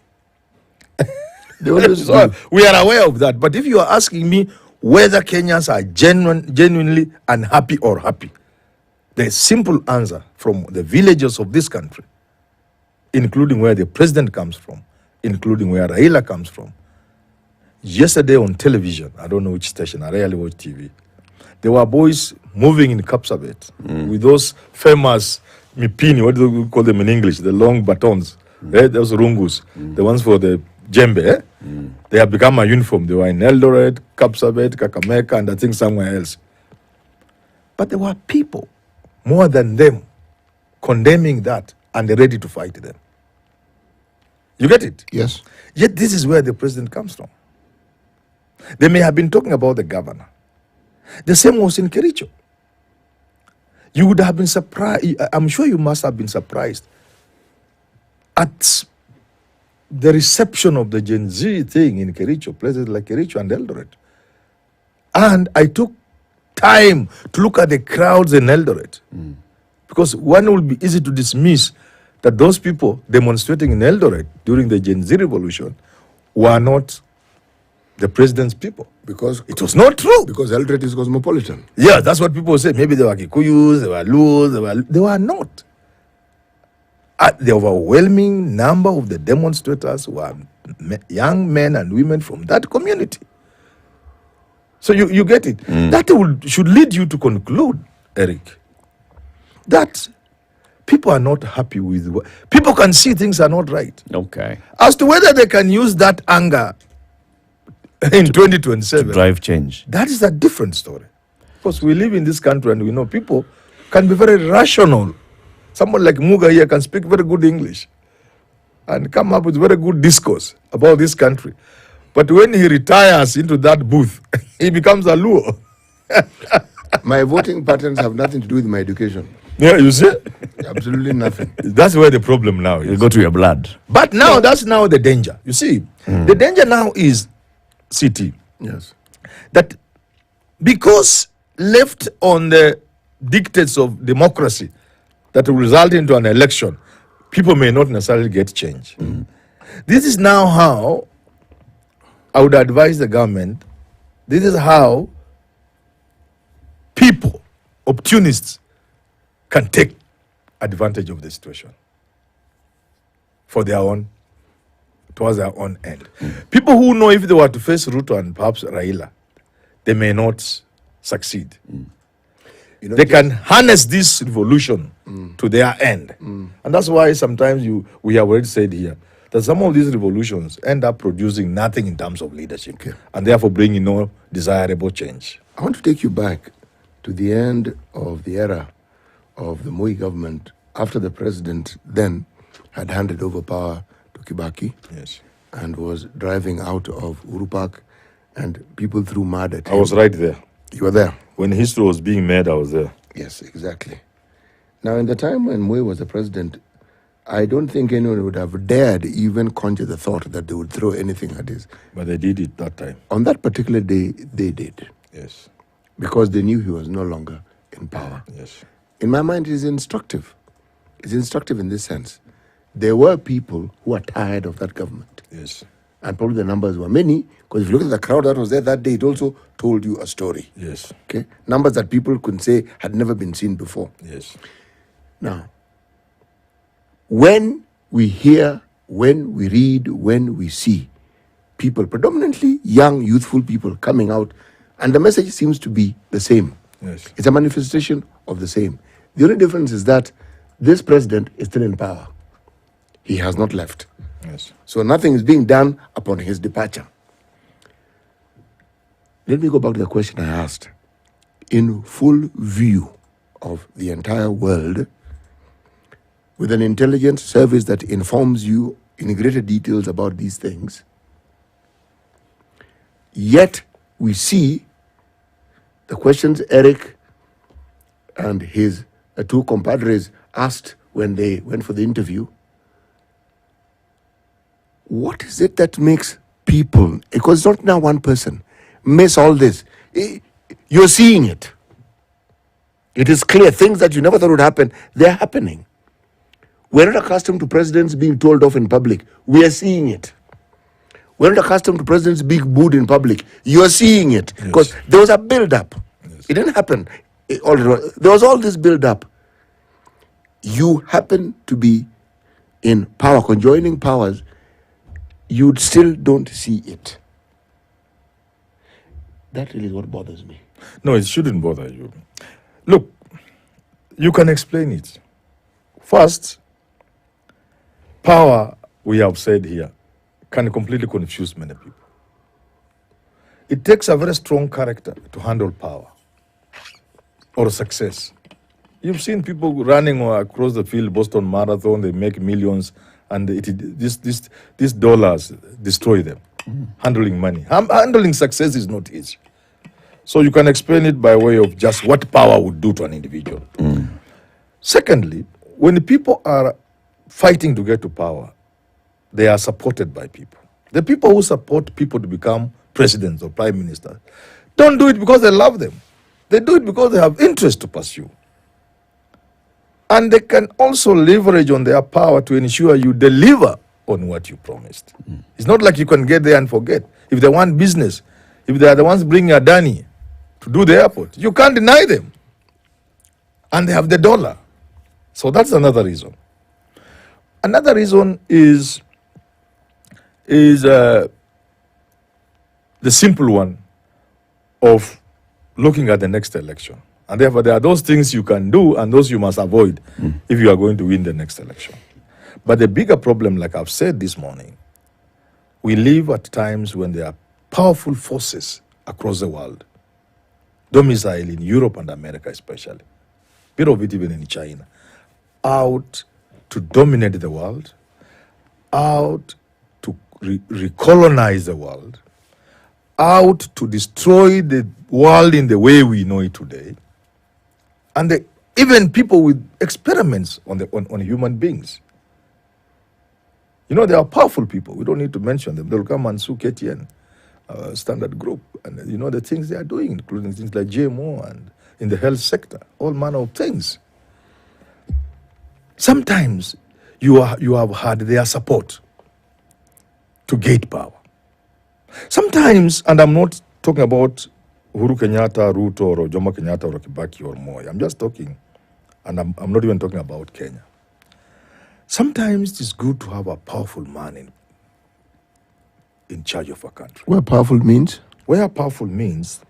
So we are aware of that. But if you are asking me whether Kenyans are genuinely unhappy or happy, the simple answer from the villages of this country, including where the president comes from, including where Raila comes from. Yesterday on television, I don't know which station, I rarely watch TV, there were boys moving in Kapsabet with those famous mipini, what do we call them in English, the long batons, those rungus, the ones for the djembe. They have become a uniform. They were in Eldoret, Kapsabet, Kakamega, and I think somewhere else. But there were people, more than them, condemning that and ready to fight them. You get it? Yes. Yet this is where the president comes from. They may have been talking about the governor. The same was in Kericho. You would have been surprised. I'm sure you must have been surprised at the reception of the Gen Z thing in Kericho, places like Kericho and Eldoret. And I took time to look at the crowds in Eldoret. Because one will be easy to dismiss that those people demonstrating in Eldoret during the Gen Z revolution were not the president's people. Because it was not true. Because Eldoret is cosmopolitan. Yeah, that's what people say. Maybe they were Kikuyus, they were Luos, they were not. The overwhelming number of the demonstrators were young men and women from that community. So you get it. That should lead you to conclude, Eric, that people are not happy with what people can see things are not right. Okay. As to whether they can use that anger in 2027 to drive change. That is a different story. Because we live in this country and we know people can be very rational. Someone like Muga here can speak very good English and come up with very good discourse about this country. But when he retires into that booth, he becomes a Luo. My voting patterns have nothing to do with my education. Yeah, you see? Absolutely nothing. That's where the problem now is. You go to your blood. But now, that's now the danger. You see, the danger now is, CT. Yes. That because left on the dictates of democracy that will result into an election, people may not necessarily get change. This is now how I would advise the government. This is how people, opportunists, can take advantage of the situation for their own, towards their own end. People who know if they were to face Ruto and perhaps Raila, they may not succeed. You know, they can harness this revolution to their end. And that's why sometimes we have already said here that some of these revolutions end up producing nothing in terms of leadership and therefore bringing no desirable change. I want to take you back to the end of the era of the Moi government after the president then had handed over power to Kibaki. Yes. And was driving out of Uhuru Park and people threw mud at him. I was right there. You were there? When history was being made, I was there. Yes, exactly. Now, in the time when Moi was the president, I don't think anyone would have dared even conjure the thought that they would throw anything at his. But they did it that time. On that particular day, they did. Yes. Because they knew he was no longer in power. Yes. In my mind, it is instructive. It's instructive in this sense. There were people who were tired of that government. Yes. And probably the numbers were many, because if you look at the crowd that was there that day, it also told you a story. Yes. Okay? Numbers that people could say had never been seen before. Yes. Now, when we hear, when we read, when we see people, predominantly young, youthful people coming out, and the message seems to be the same. Yes. It's a manifestation of the same. The only difference is that this president is still in power. He has not left. Yes. So nothing is being done upon his departure. Let me go back to the question I asked. In full view of the entire world, with an intelligence service that informs you in greater details about these things, yet we see the questions Eric and his two compadres asked when they went for the interview. What is it that makes people, because it's not now one person, miss all this? You're seeing it. It is clear. Things that you never thought would happen, they're happening. We're not accustomed to presidents being told off in public. We are seeing it. We're not accustomed to presidents being booed in public. You're seeing it. Because there was a build-up. Yes. It didn't happen. There was all this build-up. You happen to be in power, conjoining powers, you still don't see it. That really is what bothers me. No, it shouldn't bother you. Look, you can explain it. First, power, we have said here, can completely confuse many people. It takes a very strong character to handle power or success. You've seen people running across the field, Boston Marathon, they make millions, and these dollars destroy them. Handling money. Handling success is not easy. So you can explain it by way of just what power would do to an individual. Secondly, when people are fighting to get to power, they are supported by people. The people who support people to become presidents or prime ministers don't do it because they love them. They do it because they have interest to pursue. And they can also leverage on their power to ensure you deliver on what you promised. It's not like you can get there and forget. If they want business, if they are the ones bringing Adani to do the airport, you can't deny them. And they have the dollar. So that's another reason. Another reason is the simple one of looking at the next election. And therefore, there are those things you can do and those you must avoid if you are going to win the next election. But the bigger problem, like I've said this morning, we live at times when there are powerful forces across the world, domiciled in Europe and America especially, bit of it even in China, out to dominate the world, out to recolonize the world, out to destroy the world in the way we know it today, and even people with experiments on human beings. You know, they are powerful people. We don't need to mention them. They'll come and sue KTN, Standard Group, and you know the things they are doing, including things like GMO and in the health sector, all manner of things. Sometimes you have had their support to gate power. Sometimes, and I'm not talking about Uhuru Kenyatta, Ruto, or Jomo Kenyatta, or Kibaki, or Moi. I'm just talking, and I'm not even talking about Kenya. Sometimes it's good to have a powerful man in charge of a country. What powerful means? Where powerful means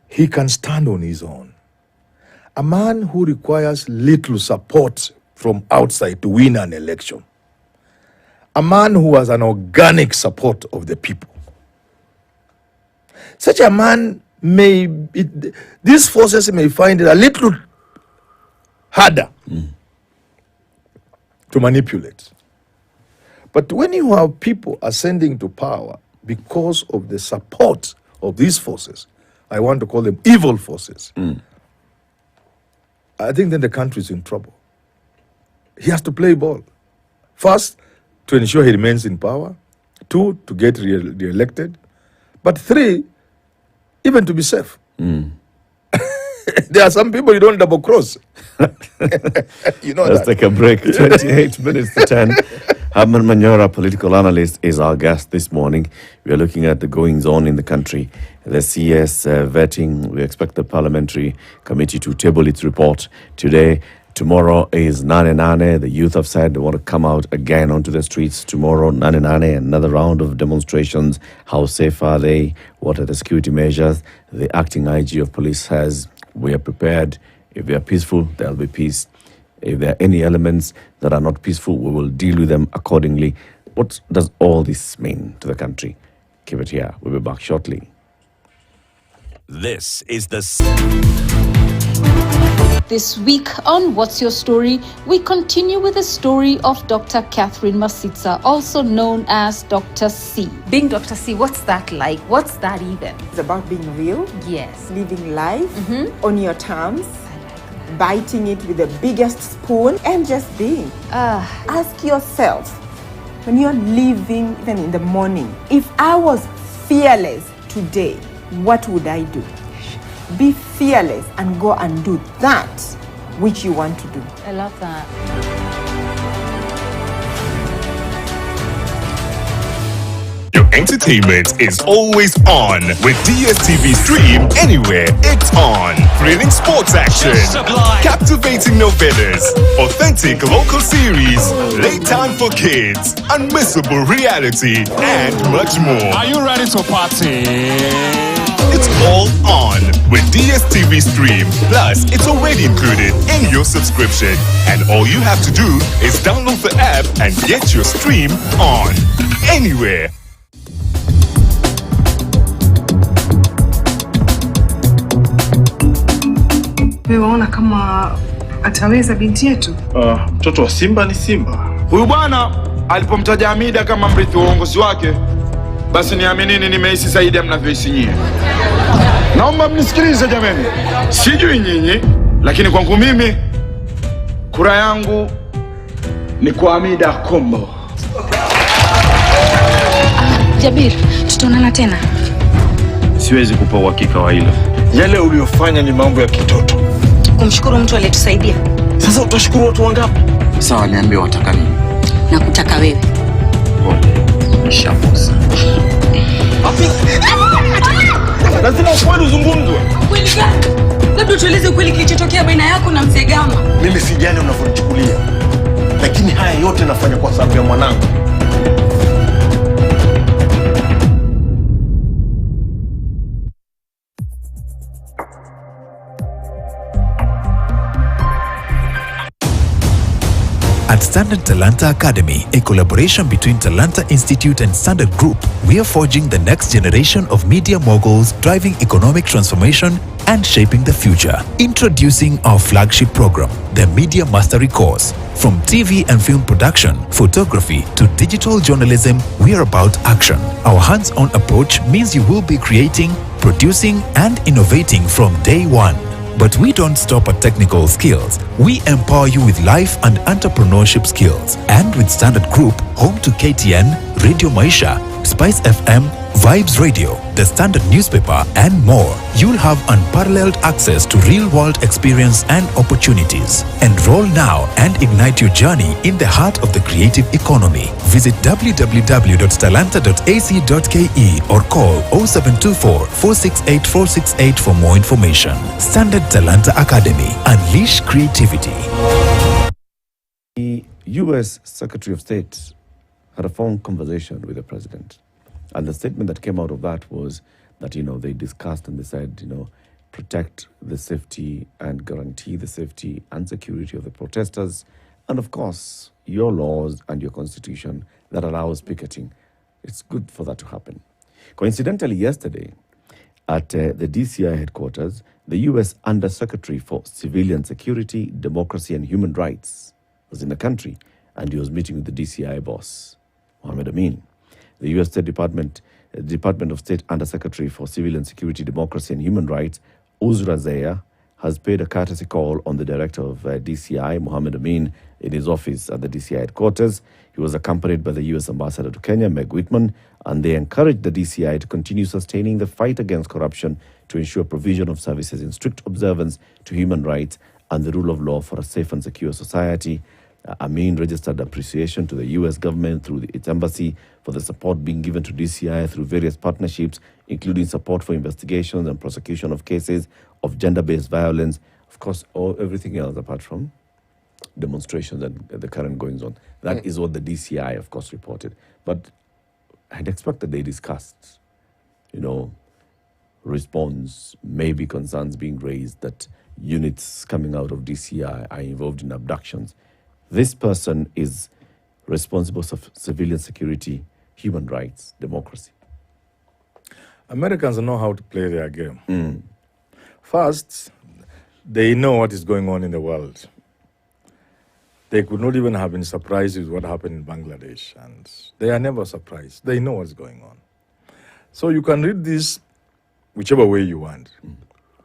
he can stand on his own. A man who requires little support from outside to win an election. A man who has an organic support of the people. Such a man these forces may find it a little harder to manipulate. But when you have people ascending to power because of the support of these forces, I want to call them evil forces, I think then the country is in trouble. He has to play ball. First, to ensure he remains in power. 2, to get re-elected. But 3, even to be safe. There are some people you don't double cross. You know Let's take a break. 28 minutes to 10. Herman Manyora, political analyst, is our guest this morning. We are looking at the goings on in the country. The CS vetting. We expect the parliamentary committee to table its report today. Tomorrow is Nane Nane. The youth have said they want to come out again onto the streets tomorrow. Nane Nane, another round of demonstrations. How safe are they? What are the security measures? The acting IG of police says, we are prepared. If they are peaceful, there will be peace. If there are any elements that are not peaceful, we will deal with them accordingly. What does all this mean to the country? Keep it here. We'll be back shortly. This is This week on What's Your Story, we continue with the story of Dr. Catherine Masitsa, also known as Dr. C. Being Dr. C, what's that like? What's that even? It's about being real. Yes. Living life on your terms. Biting it with the biggest spoon and just being. Ask yourself, when you're living, even in the morning, if I was fearless today, what would I do? Be fearless and go and do that which you want to do. I love that. Your entertainment is always on. With DSTV Stream, anywhere it's on. Thrilling sports action, captivating novellas, authentic local series, late time for kids, unmissable reality, and much more. Are you ready to party? It's all on with DSTV Stream. Plus, it's already included in your subscription. And all you have to do is download the app and get your stream on. Anywhere. Wewe waona kama ataweza binti yetu? Mtoto wa Simba ni Simba. Huyu bwana alipomtaja Hamida kama mrithi wa uongozi wake, basi niaminini nimehisi zaidi ya mnavyohisi nyinyi. Naomba mnisikilize jameni. Sijui nyinyi, lakini kwangu mimi kura yangu ni kwa Hamida Kombo. Jabir, tutaonana tena. Siwezi kupa uhakika wa hilo. Yale uliyofanya ni mambo ya kitoto. Kumshukuru mtu aliyetusaidia. Sasa utashukuru watu wangapi? Sawa, niambie wataka nini? Na kutaka wewe. Nishaposa. Lazima ukweli uzungumzwe. Kweli gani? Labda tueleze kweli kilichotokea baina yako na mzee Gama. Mimi sijani unavyochukulia. Lakini haya yote nafanya kwa sababu ya mwanangu. At Standard Talanta Academy, a collaboration between Talanta Institute and Standard Group, we are forging the next generation of media moguls, driving economic transformation and shaping the future. Introducing our flagship program, the Media Mastery Course. From TV and film production, photography to digital journalism, we are about action. Our hands-on approach means you will be creating, producing and innovating from day one. But we don't stop at technical skills. We empower you with life and entrepreneurship skills. And with Standard Group, home to KTN, Radio Maisha, Spice FM, Vibes Radio, The Standard Newspaper, and more, you'll have unparalleled access to real-world experience and opportunities. Enroll now and ignite your journey in the heart of the creative economy. Visit www.talanta.ac.ke or call 0724 468 468 for more information. Standard Talanta Academy. Unleash creativity. The U.S. Secretary of State had a phone conversation with the president. And the statement that came out of that was that, they discussed and they said, protect the safety and guarantee the safety and security of the protesters. And of course, your laws and your constitution that allows picketing. It's good for that to happen. Coincidentally, yesterday, at the DCI headquarters, the U.S. Undersecretary for Civilian Security, Democracy and Human Rights was in the country, and he was meeting with the DCI boss, Mohammed Amin. The U.S. Department of State Undersecretary for Civilian Security, Democracy and Human Rights, Uzra Zeya, has paid a courtesy call on the director of DCI, Mohammed Amin, in his office at the DCI headquarters. He was accompanied by the U.S. Ambassador to Kenya, Meg Whitman, and they encouraged the DCI to continue sustaining the fight against corruption to ensure provision of services in strict observance to human rights and the rule of law for a safe and secure society. Amin registered appreciation to the U.S. government through its embassy for the support being given to DCI through various partnerships, including support for investigations and prosecution of cases of gender-based violence, of course, everything else apart from demonstrations and the current goings on. That is what the DCI, of course, reported. But I'd expect that they discussed, response, maybe concerns being raised that units coming out of DCI are involved in abductions. This person is responsible for civilian security, human rights, democracy. Americans know how to play their game. First, they know what is going on in the world. They could not even have been surprised with what happened in Bangladesh, and they are never surprised. They know what's going on. So you can read this whichever way you want.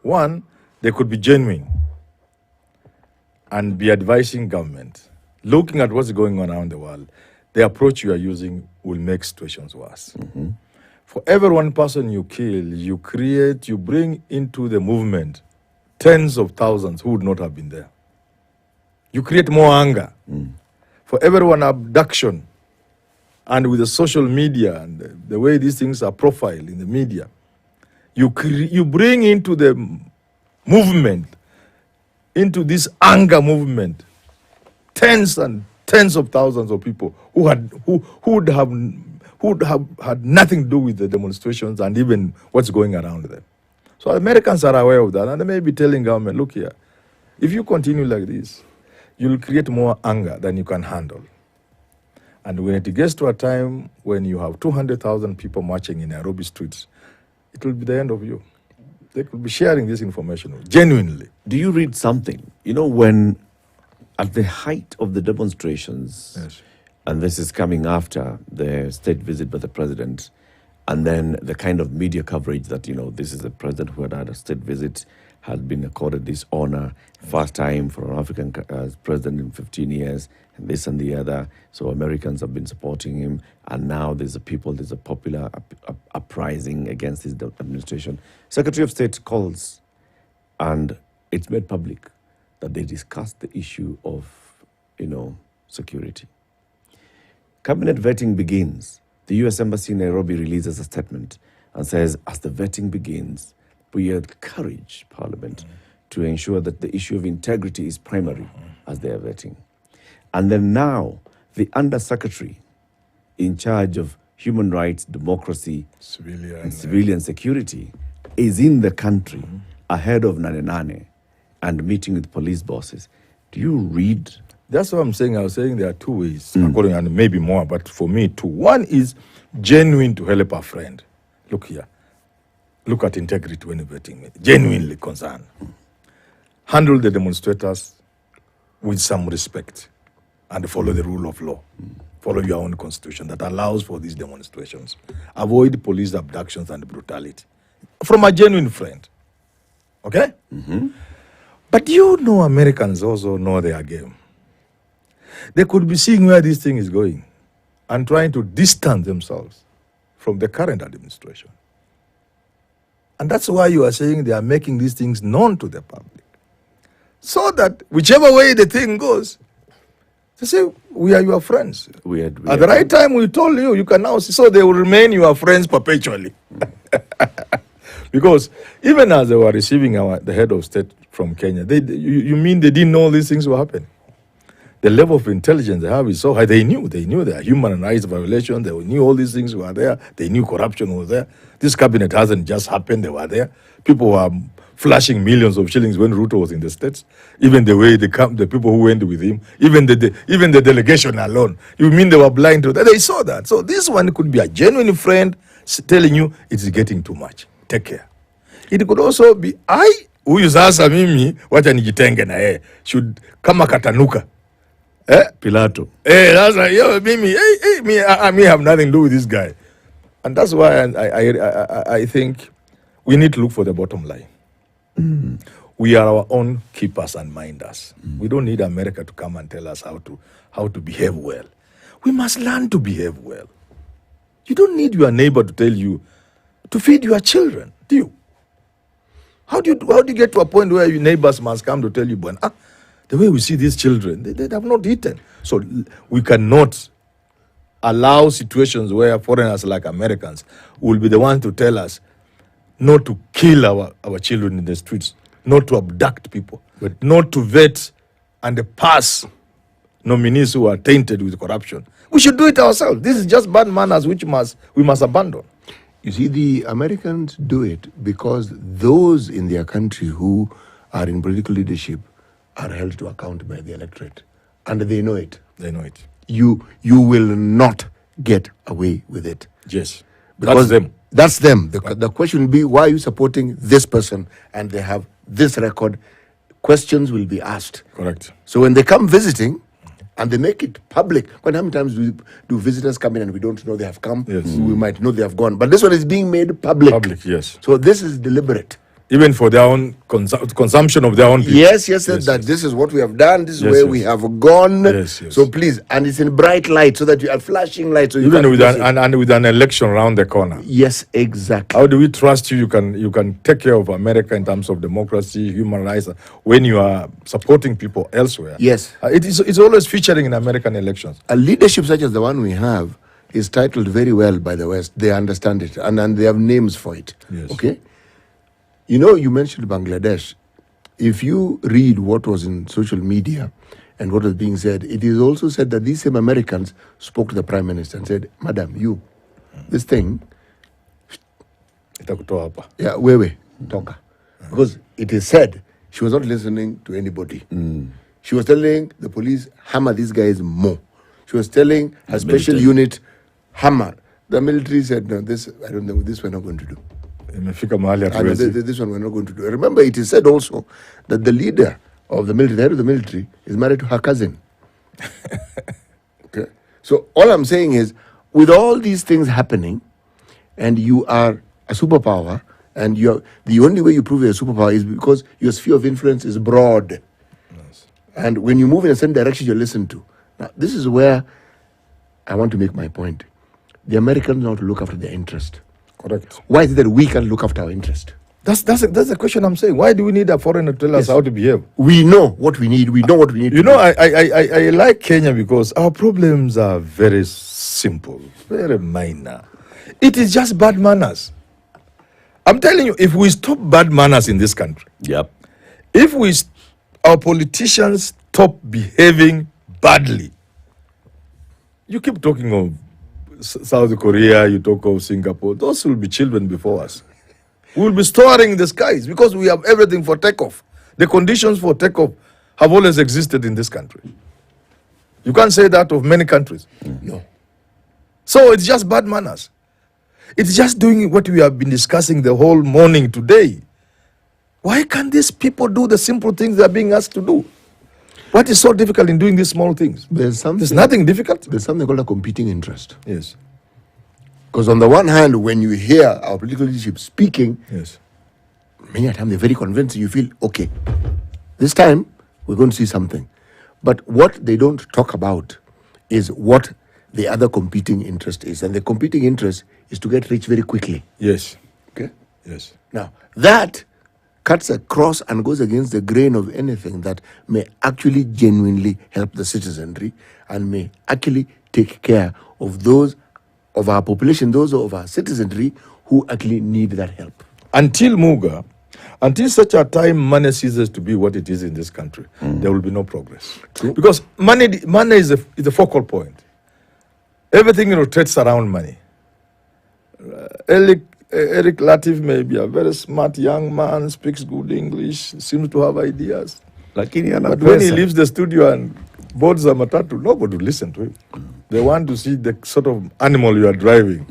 One, they could be genuine and be advising government, looking at what's going on around the world. The approach you are using will make situations worse. For every one person you kill, you bring into the movement tens of thousands who would not have been there. You create more anger. For every one abduction, and with the social media and the way these things are profiled in the media, you bring into the movement, into this anger movement, tens and tens of thousands of people who would have had nothing to do with the demonstrations and even what's going around them. So Americans are aware of that, and they may be telling government, look here, if you continue like this, you'll create more anger than you can handle. And when it gets to a time when you have 200,000 people marching in Nairobi streets, it will be the end of you. They could be sharing this information genuinely. Do you read something? When at the height of the demonstrations, yes, and this is coming after the state visit by the president, and then the kind of media coverage that, this is the president who had a state visit, had been accorded this honor, first time for an African president in 15 years, and this and the other. So Americans have been supporting him, and now there's a popular uprising against his administration. Secretary of State calls, and it's made public that they discussed the issue of, security. Cabinet vetting begins. The U.S. Embassy in Nairobi releases a statement and says, as the vetting begins, we encourage Parliament to ensure that the issue of integrity is primary as they are vetting. And then now, the Undersecretary in charge of human rights, democracy, and civilian security is in the country ahead of Nane and meeting with police bosses. Do you read? That's what I'm saying. I was saying there are two ways, according, and maybe more, but for me, two. One is genuine to help a friend. Look here. Look at integrity when vetting me. Genuinely concerned. Handle the demonstrators with some respect and follow the rule of law. Follow your own constitution that allows for these demonstrations. Avoid police abductions and brutality. From a genuine friend. Okay? But Americans also know their game. They could be seeing where this thing is going and trying to distance themselves from the current administration. And that's why you are saying they are making these things known to the public. So that whichever way the thing goes, they say, we are your friends. At the right time, we told you, you can now see. So they will remain your friends perpetually. Because even as they were receiving the head of state from Kenya, you mean they didn't know these things were happening? The level of intelligence they have is so high. They knew there are human rights violations. They knew all these things were there. They knew corruption was there. This cabinet hasn't just happened. They were there. People were flashing millions of shillings when Ruto was in the States. Even the way the people who went with him, even the delegation alone. You mean they were blind to that? They saw that. So this one could be a genuine friend telling you it's getting too much. Take care. It could also be huyu sasa mimi wacha nijitenge na yeye should kama katanuka. Pilato. That's me have nothing to do with this guy. And that's why I think we need to look for the bottom line. We are our own keepers and minders. We don't need America to come and tell us how to behave well. We must learn to behave well. You don't need your neighbor to tell you to feed your children, do you? How do you get to a point where your neighbors must come to tell you, the way we see these children, they have not eaten. So we cannot allow situations where foreigners like Americans will be the ones to tell us not to kill our children in the streets, not to abduct people, but not to vet and pass nominees who are tainted with corruption. We should do it ourselves. This is just bad manners which we must abandon. You see, the Americans do it because those in their country who are in political leadership are held to account by the electorate. And they know it. They know it. You will not get away with it. Yes. Because that's them. That's them. The question will be, why are you supporting this person? And they have this record. Questions will be asked. Correct. So when they come visiting, and they make it public. How many times do visitors come in and we don't know they have come? Yes. We might know they have gone. But this one is being made public. Public, yes. So this is deliberate. Even for their own consumption of their own people. Yes, this is what we have done. This is where we have gone. Yes. So please, and it's in bright light so that you are flashing light. So you even with with an election around the corner. Yes, exactly. How do we trust you? You can take care of America in terms of democracy, human rights, when you are supporting people elsewhere. Yes. It's always featuring in American elections. A leadership such as the one we have is titled very well by the West. They understand it and they have names for it. Yes. Okay? You know, you mentioned Bangladesh. If you read what was in social media and what was being said, it is also said that these same Americans spoke to the Prime Minister and said, Madam, this thing, wewe, toka. Because it is said she was not listening to anybody. She was telling the police, hammer these guys more. She was telling her special unit, hammer. The military said, no, this we're not going to do. This one we're not going to do. Remember, it is said also that the leader of the military, the head of the military, is married to her cousin. Okay. So all I'm saying is, with all these things happening, and you are a superpower, and the only way you prove you're a superpower is because your sphere of influence is broad. Yes. And when you move in a certain direction, you're listened to. Now, this is where I want to make my point. The Americans know how to look after their interest. Correct. Why is it that we can't look after our interest? That's the question I'm saying. Why do we need a foreigner to tell us how to behave? We know what we need. We know what we need. You know, I like Kenya because our problems are very simple, very minor. It is just bad manners. I'm telling you, if we stop bad manners in this country, if our politicians stop behaving badly, you keep talking of South Korea, you talk of Singapore, those will be children before us. We will be soaring in the skies because we have everything for takeoff. The conditions for takeoff have always existed in this country. You can't say that of many countries. No. So it's just bad manners. It's just doing what we have been discussing the whole morning today. Why can't these people do the simple things they're being asked to do? What is so difficult in doing these small things? There's nothing difficult. There's something called a competing interest. Yes. Because on the one hand, when you hear our political leadership speaking, yes, many a time they're very convincing. You feel, okay, this time we're going to see something. But what they don't talk about is what the other competing interest is. And the competing interest is to get rich very quickly. Yes. Okay? Yes. Now, that cuts across and goes against the grain of anything that may actually genuinely help the citizenry and may actually take care of those of our population, those of our citizenry who actually need that help. Until such a time money ceases to be what it is in this country, there will be no progress. True. Because money is the focal point. Everything rotates around money. Eric Latif may be a very smart young man, speaks good English, seems to have ideas. But when he leaves the studio and boards a matatu, nobody will listen to him. They want to see the sort of animal you are driving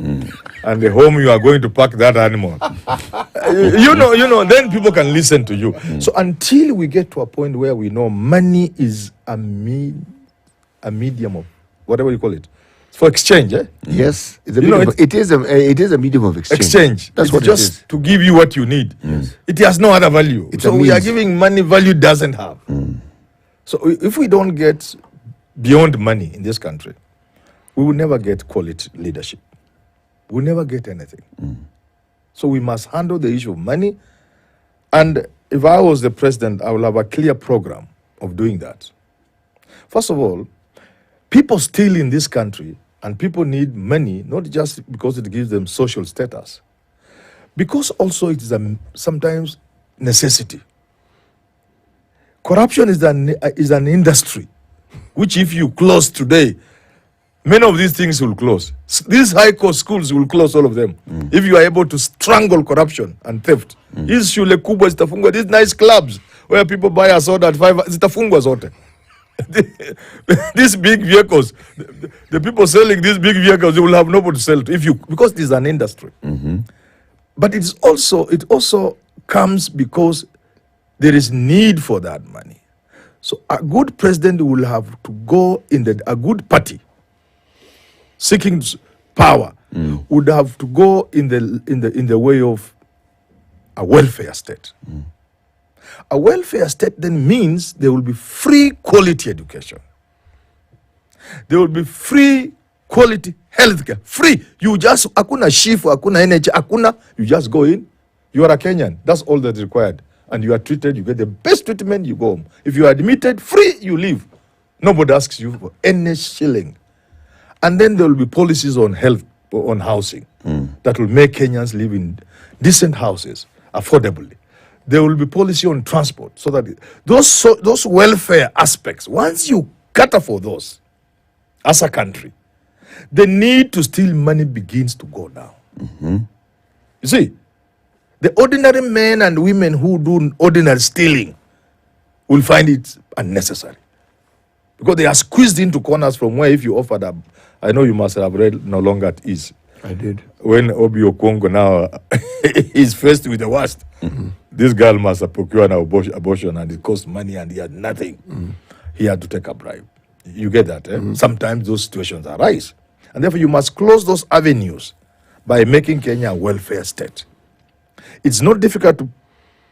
and the home you are going to park that animal. you know, then people can listen to you. So until we get to a point where we know money is a medium of whatever you call it, for exchange, Yes, it is a medium of exchange. That's what just it is. To give you what you need. Yes. It has no other value. So we are giving money value doesn't have. So if we don't get beyond money in this country, we will never get quality leadership. We'll never get anything. So we must handle the issue of money. And if I was the president, I will have a clear program of doing that. First of all, people steal in this country, and people need money, not just because it gives them social status, because also it is sometimes necessity. Corruption is an industry. which if you close today, many of these things will close. These high-cost schools will close, all of them. If you are able to strangle corruption and theft. These shule kubwa zitafungwa, these nice clubs where people buy a soda at 5, zitafungwa zote. These big vehicles, the people selling these big vehicles, they will have nobody to sell to because it is an industry. But it also comes because there is need for that money. So a good president will have to go in a good party seeking power would have to go in the way of a welfare state. A welfare state then means there will be free quality education. There will be free quality healthcare. Free. You just, akuna shifu, akuna NH, akuna, you just go in. You are a Kenyan. That's all that's required. And you are treated, you get the best treatment, you go home. If you are admitted, free, you leave. Nobody asks you for any shilling. And then there will be policies on health, on housing, that will make Kenyans live in decent houses, affordably. There will be policy on transport, so that those welfare aspects, once you cater for those as a country, the need to steal money begins to go down. You see, the ordinary men and women who do ordinary stealing will find it unnecessary, because they are squeezed into corners from where if you offer them, I know you must have read No Longer at Ease. I did. When Obi Okongo now is faced with the worst, this girl must have procured an abortion and it cost money and he had nothing. He had to take a bribe. You get that? Sometimes those situations arise. And therefore you must close those avenues by making Kenya a welfare state. It's not difficult to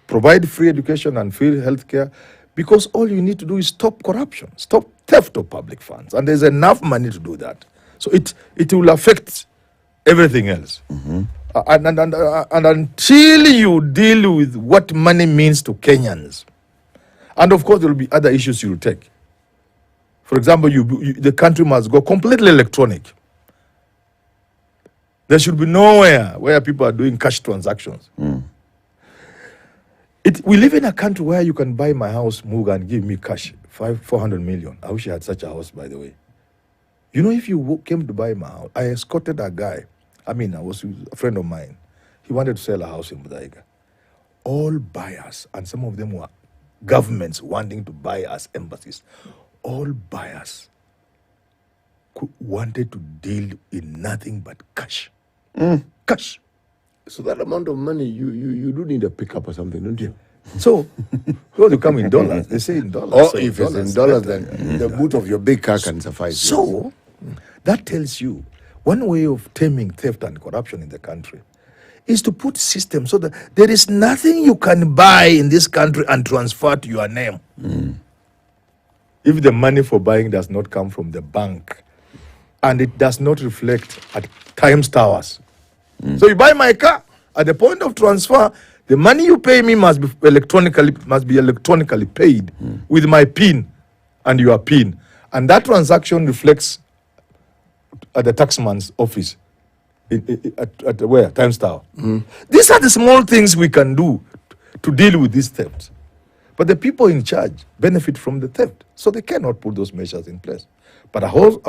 provide free education and free healthcare, because all you need to do is stop corruption, stop theft of public funds. And there's enough money to do that. So it will affect everything else. And until you deal with what money means to Kenyans, and of course there will be other issues you will take. For example, the country must go completely electronic. There should be nowhere where people are doing cash transactions. We live in a country where you can buy my house, Muga, and give me cash, 400 million. I wish I had such a house, by the way. You know, if you came to buy my house, I escorted a guy. I was a friend of mine. He wanted to sell a house in Budaiga. All buyers, and some of them were governments wanting to buy as embassies. All buyers wanted to deal in nothing but cash. Cash. So that amount of money, you do need a pickup or something, don't you? So, you come in dollars. They say in dollars. Or so if it's in dollars, then the boot of your big car can suffice. So, that tells you one way of taming theft and corruption in the country is to put systems so that there is nothing you can buy in this country and transfer to your name. If the money for buying does not come from the bank and it does not reflect at Times Towers. So you buy my car, at the point of transfer, the money you pay me must be electronically paid with my PIN and your PIN. And that transaction reflects at the taxman's office. At where? Times Tower. These are the small things we can do to deal with this theft. But the people in charge benefit from the theft, so they cannot put those measures in place. But a host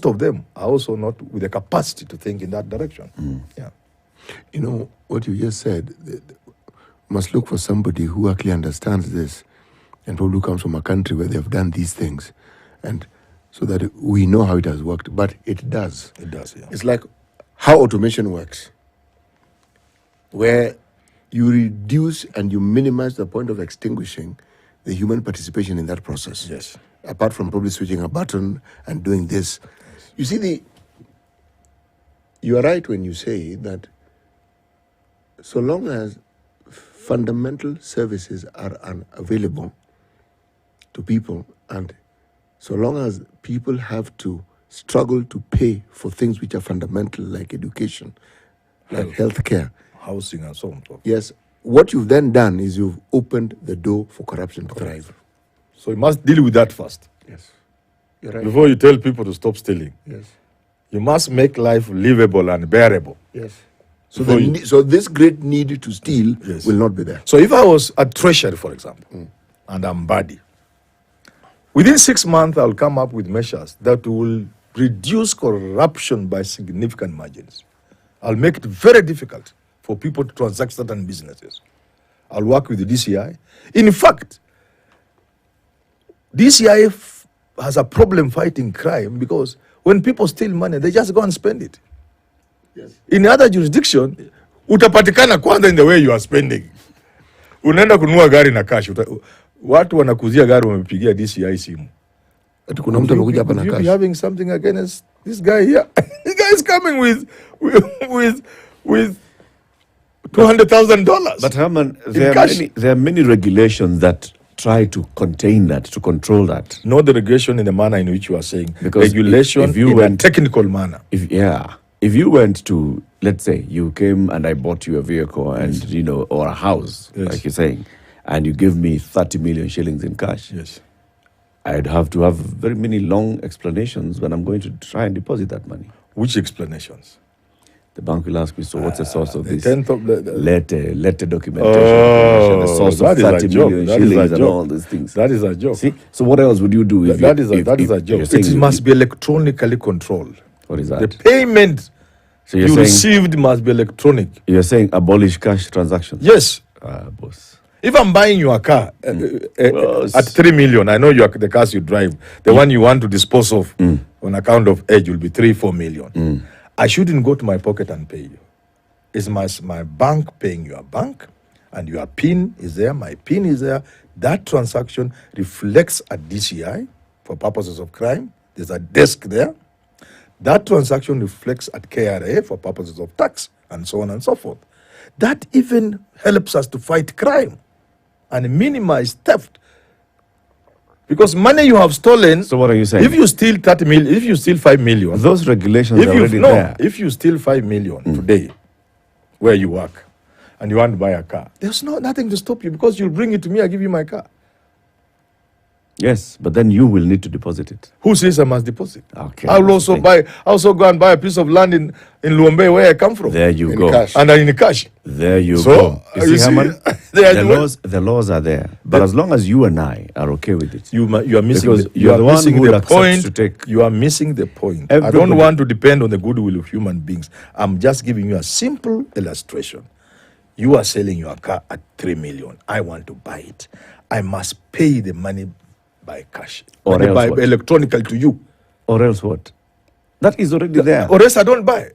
of them are also not with the capacity to think in that direction. Yeah. You know, what you just said, must look for somebody who actually understands this and probably comes from a country where they have done these things, and so that we know how it has worked. But it does. It does, yeah. It's like how automation works, where you reduce and you minimize the point of extinguishing the human participation in that process. Yes. Apart from probably switching a button and doing this. You see, you are right when you say that so long as fundamental services are unavailable to people, and so long as people have to struggle to pay for things which are fundamental, like education, like healthcare, housing, and so on. Yes, what you've then done is you've opened the door for corruption to thrive. So you must deal with that first. Yes. You're right. Before you tell people to stop stealing. Yes. You must make life livable and bearable. Yes. So, so this great need to steal will not be there. So if I was at treasury, for example, and I'm body, Within 6 months, I'll come up with measures that will reduce corruption by significant margins. I'll make it very difficult for people to transact certain businesses. I'll work with the DCI. In fact, DCI has a problem fighting crime because when people steal money, they just go and spend it. Yes. In other jurisdiction, utapatikana kwanza in the way you are spending. Unaenda kununua gari na cash. Watu wanakuzia gari wamepigia DCI simu. Kuna mtu amekuja hapa na cash. You be having something against this guy here. This guy is coming with $200,000. But Herman, there are many regulations that try to contain that, to control that. Not the regulation in the manner in which you are saying. Because regulation if you in went, a technical manner. If you went to, let's say, you came and I bought you a vehicle and, you know, or a house, like you're saying, and you give me 30 million shillings in cash. Yes. I'd have to have very many long explanations when I'm going to try and deposit that money. Which explanations? The bank will ask me, so what's the source of this? Letter documentation, the source of 30 million shillings and all these things. That is a joke. See? So what else would you do? If that is a joke. It must be electronically controlled. What is that? The payment you received must be electronic. You're saying abolish cash transactions? Yes. Boss. If I'm buying your car at 3 million, I know the cars you drive, the one you want to dispose of on account of age will be 3-4 million. I shouldn't go to my pocket and pay you. It's my bank paying your bank, and your PIN is there, my PIN is there. That transaction reflects at DCI for purposes of crime. There's a desk there. That transaction reflects at KRA for purposes of tax, and so on and so forth. That even helps us to fight crime and minimize theft. Because money you have stolen. So what are you saying? If you steal 30 million, if you steal 5 million, those regulations are already there. If you steal 5 million today, where you work, and you want to buy a car, there's nothing to stop you because you'll bring it to me. I give you my car. Yes, but then you will need to deposit it. Who says I must deposit? Okay. I'll also go and buy a piece of land in Luombe where I come from. There you go. Cash. And in cash. There you go. You see, Herman, the laws are there. But as long as you and I are okay with it. You are missing because you're the one who accepts to take. You are missing the point. Everybody. I don't want to depend on the goodwill of human beings. I'm just giving you a simple illustration. You are selling your car at 3 million. I want to buy it. I must pay the money by cash, or by electronically to you. Or else what? That is already there. Or else I don't buy.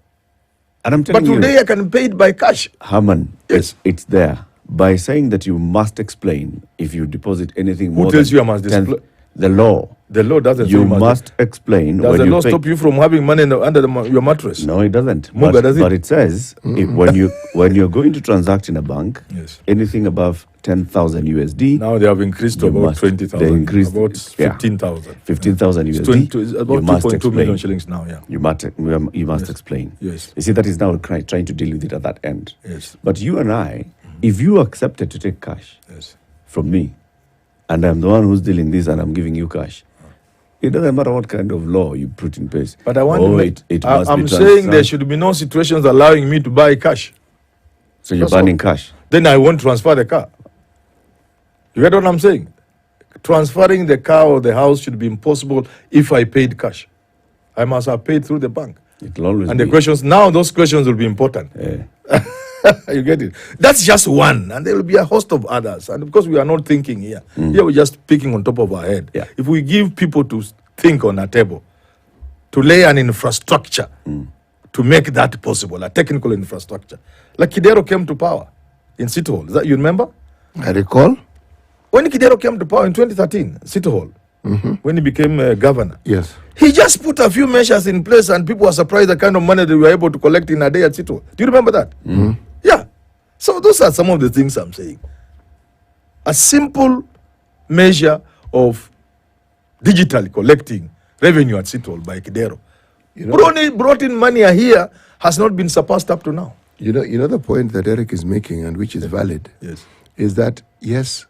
And I'm telling you. But today I can pay it by cash. Herman, yes, it's there. By saying that you must explain if you deposit anything more. Who tells you I must display? The law. The law doesn't. You must explain. Does the law stop you from having money under your mattress? No, it doesn't. But it says when you're going to transact in a bank, anything above 10,000 USD. Now they have increased to about 20,000. They increased about 15,000. 15,000 USD. It's about 2.2 million shillings now. Yeah. You must explain. Yes. You see, that is now trying to deal with it at that end. Yes. But you and I, if you accepted to take cash from me, and I'm the one who's dealing this, and I'm giving you cash, it doesn't matter what kind of law you put in place. But I want I'm saying there should be no situations allowing me to buy cash. So you're banning cash? Then I won't transfer the car. You get what I'm saying? Transferring the car or the house should be impossible if I paid cash. I must have paid through the bank. It'll always and be. The questions, now those questions will be important. Yeah. You get it? That's just one, and there will be a host of others. And because we are not thinking here, here we're just picking on top of our head. Yeah. If we give people to think on a table, to lay an infrastructure to make that possible, a technical infrastructure. Like Kidero came to power in City Hall. Is that, you remember? I recall. When Kidero came to power in 2013, City Hall, when he became governor. Yes. He just put a few measures in place and people were surprised the kind of money they were able to collect in a day at City Hall. Do you remember that? Yeah. So those are some of the things I'm saying. A simple measure of digitally collecting revenue at City Hall by Kidero. Brought in money here has not been surpassed up to now. You know the point that Eric is making, and which is valid, is that, yes,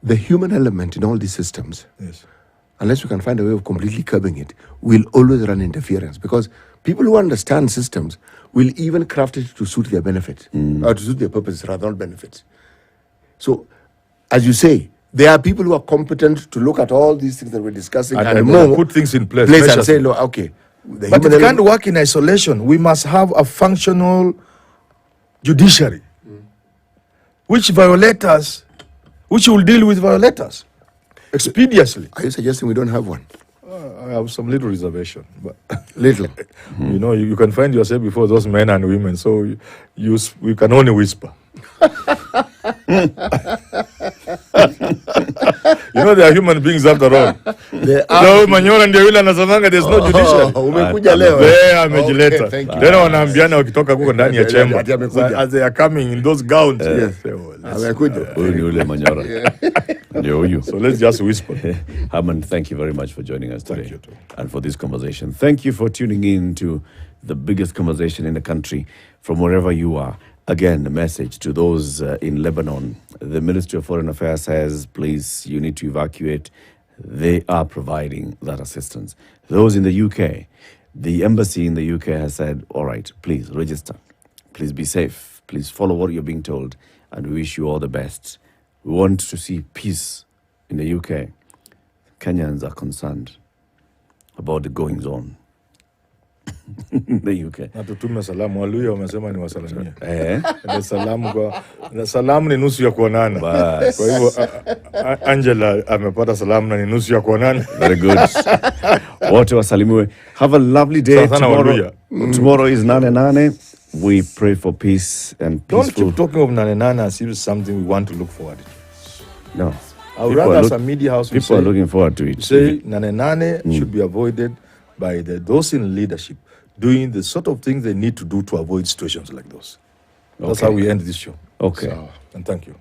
the human element in all these systems, unless we can find a way of completely curbing it, will always run interference, because people who understand systems will even craft it to suit their benefit, or to suit their purposes rather than benefits. So, as you say, There are people who are competent to look at all these things that we're discussing and more, put things in place and say, no, okay. But it can't work in isolation. We must have a functional judiciary, which will deal with violators expeditiously. Are you suggesting we don't have one? I have some little reservation, but little. You know, you can find yourself before those men and women, so we can only whisper. You know, they are human beings after all. Manyola ndio yule anasemanga there's no judiciary. Umekuja leo. Amejileta. Tena wanaambiana wakitoka huko ndani ya chamber. As they are coming in those gowns. Amekuja. Huyu ni yule Manyora. Ndio huyu. So let's just whisper. Herman, thank you very much for joining us today. Thank you too. And for this conversation. Thank you for tuning in to the biggest conversation in the country from wherever you are. Again, a message to those in Lebanon. The Ministry of Foreign Affairs says, please, you need to evacuate. They are providing that assistance. Those in the UK, the embassy in the UK has said, all right, please register. Please be safe. Please follow what you're being told. And we wish you all the best. We want to see peace in the UK. Kenyans are concerned about the goings on in the UK. Na tutume salamu, Waluya wamesema ni wasalamia. Salamu ni nusu ya kuonana. Kwa hivyo Angela amepata salamu na ni nusu ya kuonana. Very good. Wote wasalimiwe. Have a lovely day. Tomorrow is 9/9. We pray for peace and peaceful. Don't keep talking of 9/9 as if it's something we want to look forward to. No. I would rather as a media house people are looking forward to it. Say 9/9 should be avoided by those in leadership doing the sort of things they need to do to avoid situations like those. That's how we end this show. Okay. And thank you.